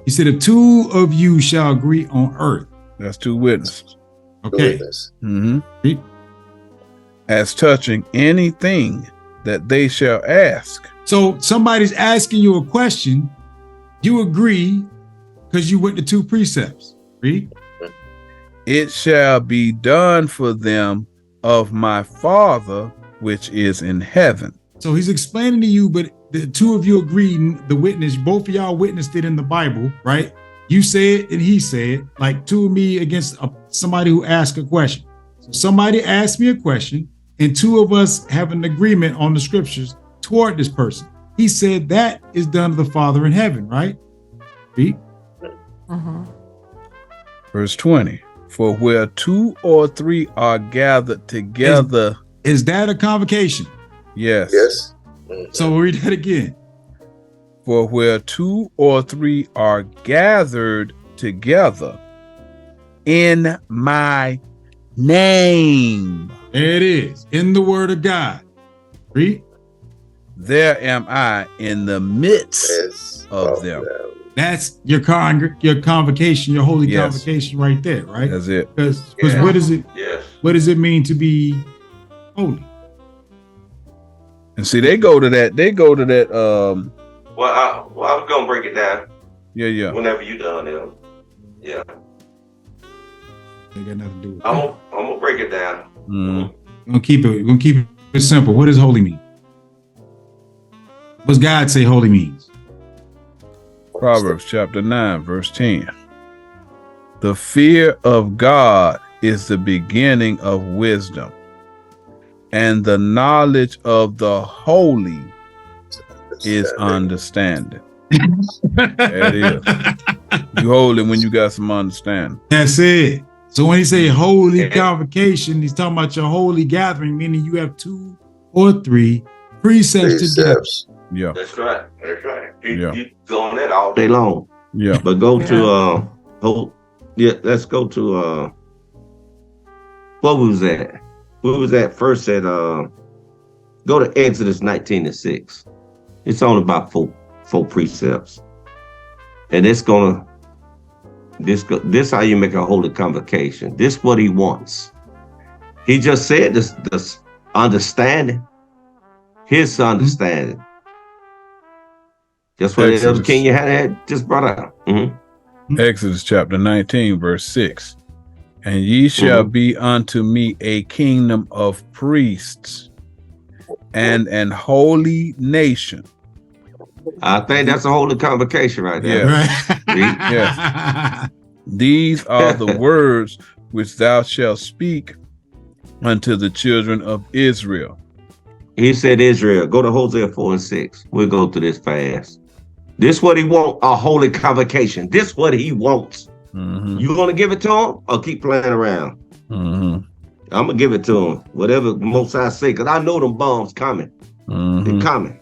He said, if 2 of you shall agree on earth. That's 2 witnesses. Okay. As touching anything that they shall ask. So somebody's asking you a question, you agree because you went to 2 precepts. Read. It shall be done for them of my Father which is in heaven. So he's explaining to you, but the 2 of you agreed, the witness, both of y'all witnessed it in the Bible, right? You say it and he said, like two of me against somebody who asked a question. So somebody asked me a question and two of us have an agreement on the scriptures toward this person. He said that is done to the Father in heaven, right? Read. Verse 20. For where 2 or 3 are gathered together. Is that a convocation? Yes. Yes. So we'll read that again. For where 2 or 3 are gathered together in my name. There it is. In the word of God. Read. There am I in the midst of them. That's your convocation, your holy convocation right there, right? That's it. Because what is it? Yes. What does it mean to be holy? And see, they go to that. Well, I was gonna break it down. Yeah. Whenever you done, yeah. They got nothing to do with it. I'm gonna break it down. Mm. We're gonna keep it simple. What does holy mean? What's God say holy means? Proverbs chapter 9, verse 10. The fear of God is the beginning of wisdom, and the knowledge of the holy is understanding. There it is. You holy when you got some understanding. That's it. So when he say holy convocation, he's talking about your holy gathering, meaning you have 2 or 3 precepts together. Yeah. That's right. Yeah. You go on that all day long. Yeah. But go to let's go to what was that? What was that first at go to Exodus 19:6. It's only about four precepts. And it's gonna this how you make a holy convocation. This what he wants. He just said this understanding. His understanding. That's what Elder King you had just brought out. Exodus chapter 19, verse 6. And ye shall be unto me a kingdom of priests and an holy nation. I think that's a holy convocation right there. Yeah. Yes. These are the words which thou shalt speak unto the children of Israel. He said Israel. Go to Hosea 4:6. We'll go through this fast. This what he want, a holy convocation. This what he wants. You gonna give it to him or keep playing around? I'm gonna give it to him. Whatever most I say, because I know them bombs coming. They're coming.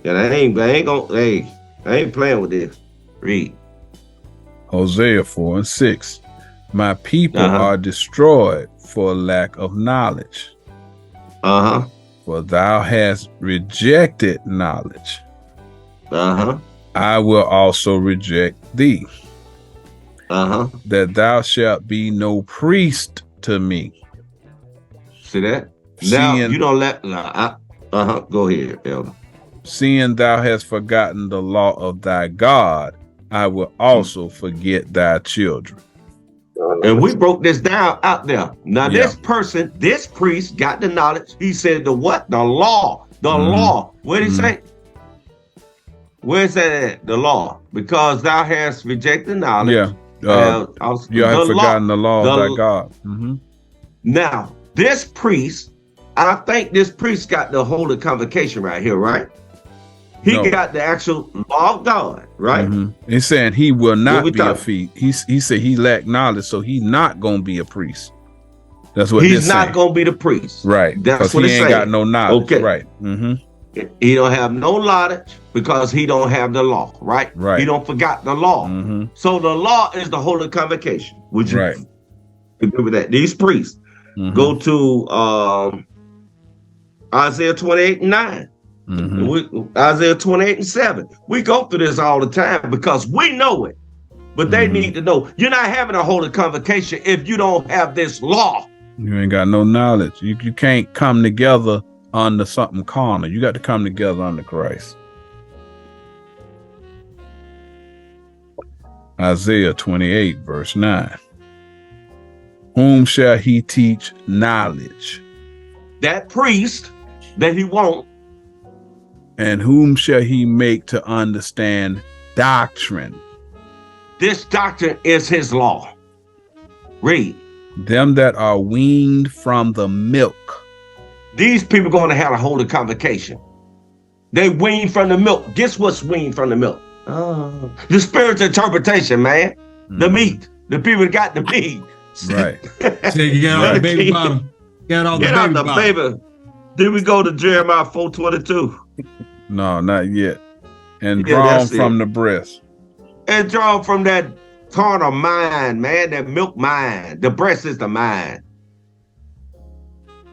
And I ain't playing with this. Read. Hosea 4:6. My people are destroyed for lack of knowledge. For thou hast rejected knowledge. I will also reject thee. That thou shalt be no priest to me. See that? Now you don't let go ahead, Elder. Seeing thou hast forgotten the law of thy God, I will also forget thy children. And we broke this down out there. Now this person, this priest got the knowledge. He said the what? The law. The law. What did he say? Where's that at? The law. Because thou hast rejected knowledge. Yeah. You have forgotten the law of thy God. Now, this priest, I think this priest got the holy convocation right here, right? He got the actual law of God, right? He's saying he will not be a priest. He said he lacked knowledge, so he's not going to be a priest. That's what he's not going to be the priest. Right. That's what he ain't got no knowledge. Okay. Right. He don't have no knowledge because he don't have the law, right? Right. He don't forgot the law. So the law is the holy convocation. Would you agree with that? These priests go to Isaiah 28:9. Isaiah 28:7. We go through this all the time because we know it, but they need to know. You're not having a holy convocation if you don't have this law. You ain't got no knowledge. You can't come together under something carnal. You got to come together under Christ. Isaiah 28, verse 9. Whom shall he teach knowledge? That priest that he won't. And whom shall he make to understand doctrine? This doctrine is his law. Read. Them that are weaned from the milk. These people going to have a holy convocation. They weaned from the milk. Guess what's weaned from the milk? The spiritual interpretation, man. The meat. The people that got the meat. Right. So you got all the baby bottom. Get all the baby. Then we go to Jeremiah 4:22. No, not yet. And drawn from the breast. And drawn from that carnal mind, man, that milk mind. The breast is the mind.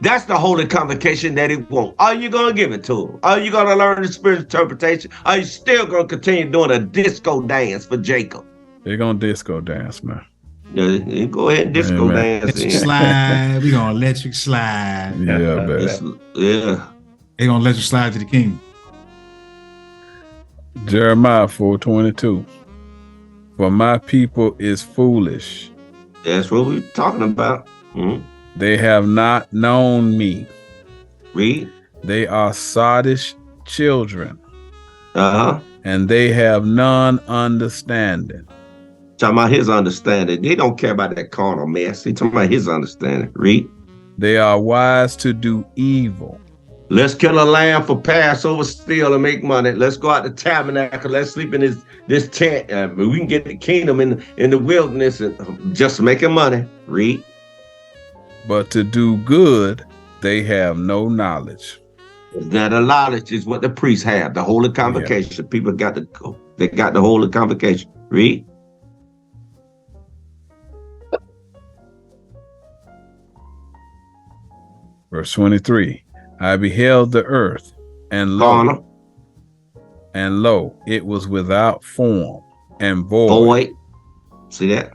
That's the holy convocation that he wants. Are you going to give it to him? Are you going to learn the spiritual interpretation? Are you still going to continue doing a disco dance for Jacob? They're going to disco dance, man. Yeah, go ahead and disco dance. Electric slide. We're going to electric slide. Yeah, baby. Yeah. They're going to electric slide to the king. Jeremiah 4:22. For my people is foolish. That's what we're talking about. Mm-hmm. They have not known me. Read. They are sottish children. Uh-huh. And they have none understanding. Talking about his understanding. They don't care about that carnal mess. They talking about his understanding. Read. They are wise to do evil. Let's kill a lamb for Passover, steal and make money. Let's go out to tabernacle. Let's sleep in this tent. We can get the kingdom in the wilderness and just making money. Read. But to do good, they have no knowledge. Now the knowledge is what the priests have. The holy convocation. Yeah. People got to go. They got the holy convocation. Read. Verse 23. I beheld the earth, and lo, it was without form and void. See that?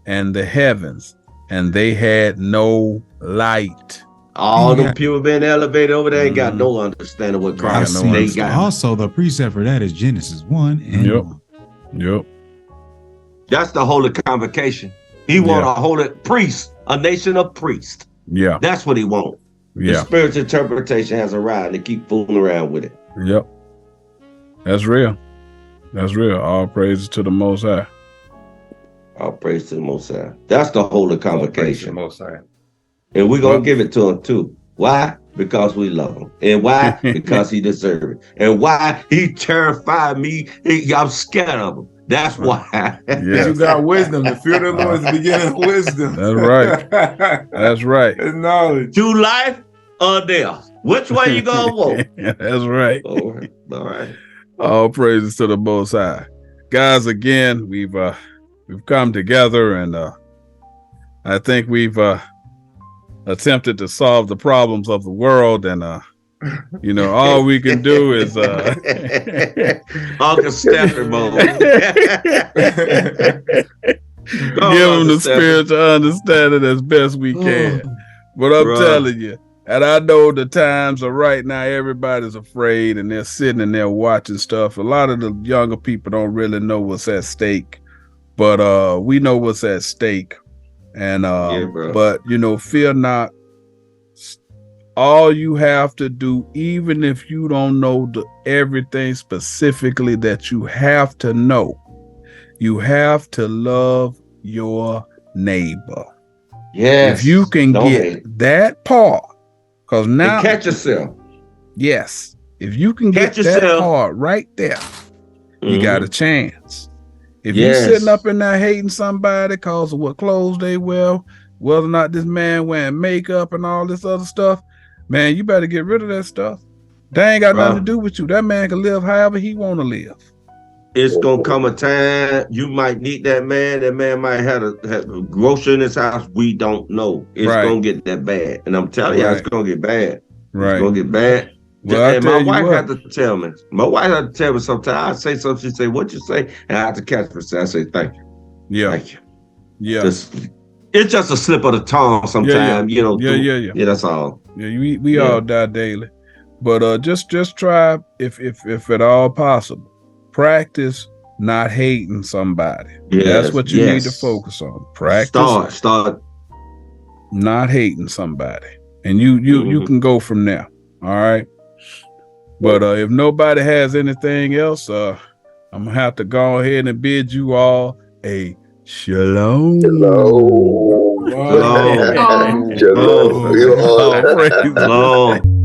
And the heavens, and they had no light. All them people being elevated over there ain't got no understanding what Christ they got. Also, the precept for that is Genesis 1 and Yep. That's the holy convocation. He want a holy priest, a nation of priests. Yeah. That's what he want. Yeah. The spiritual interpretation has arrived. They keep fooling around with it. Yep. That's real. That's real. All praises to the Most High. All praise to the Most High. That's the holy convocation. Most High. And we're going to give it to him too. Why? Because we love him. And why? Because he deserves it. And why? He terrified me. I'm scared of him. That's why. You got wisdom. The fear of the Lord is the beginning of wisdom. That's right. That's right. It's knowledge. To life or death. Which way you gonna walk? That's right. All right. All praises to the Most High. Guys, again, we've come together, and I think we've attempted to solve the problems of the world, and all we can do is Uncle Stafford mode. Give them the spiritual understanding as best we can. But I'm telling you, and I know the times are right now, everybody's afraid, and they're sitting and they're watching stuff. A lot of the younger people don't really know what's at stake, but we know what's at stake. And but fear not. All you have to do, even if you don't know everything specifically that you have to know, you have to love your neighbor. Yes. If you can get that part, because now and catch yourself. Yes. If you can get that part right there, you got a chance. If you're sitting up in there hating somebody because of what clothes they wear, whether or not this man wearing makeup and all this other stuff, man, you better get rid of that stuff. That ain't got nothing to do with you. That man can live however he want to live. It's gonna come a time you might need that man. That man might have a grocery in his house. We don't know. It's gonna get that bad, and I'm telling you, it's gonna get bad. Right, it's gonna get bad. Well, and my wife had to tell me. My wife had to tell me sometimes. I say something, she say, "What you say?" And I have to catch her. I say, "Thank you." Yeah, thank you. Yeah, it's just a slip of the tongue sometimes. Yeah. That's all. Yeah, we all die daily, but just try if at all possible. Practice not hating somebody. That's what you need to focus on. Practice. Start not hating somebody, and you can go from there. All right. But if nobody has anything else, I'm gonna have to go ahead and bid you all a shalom. Shalom. Shalom. Shalom. You all. Praise God.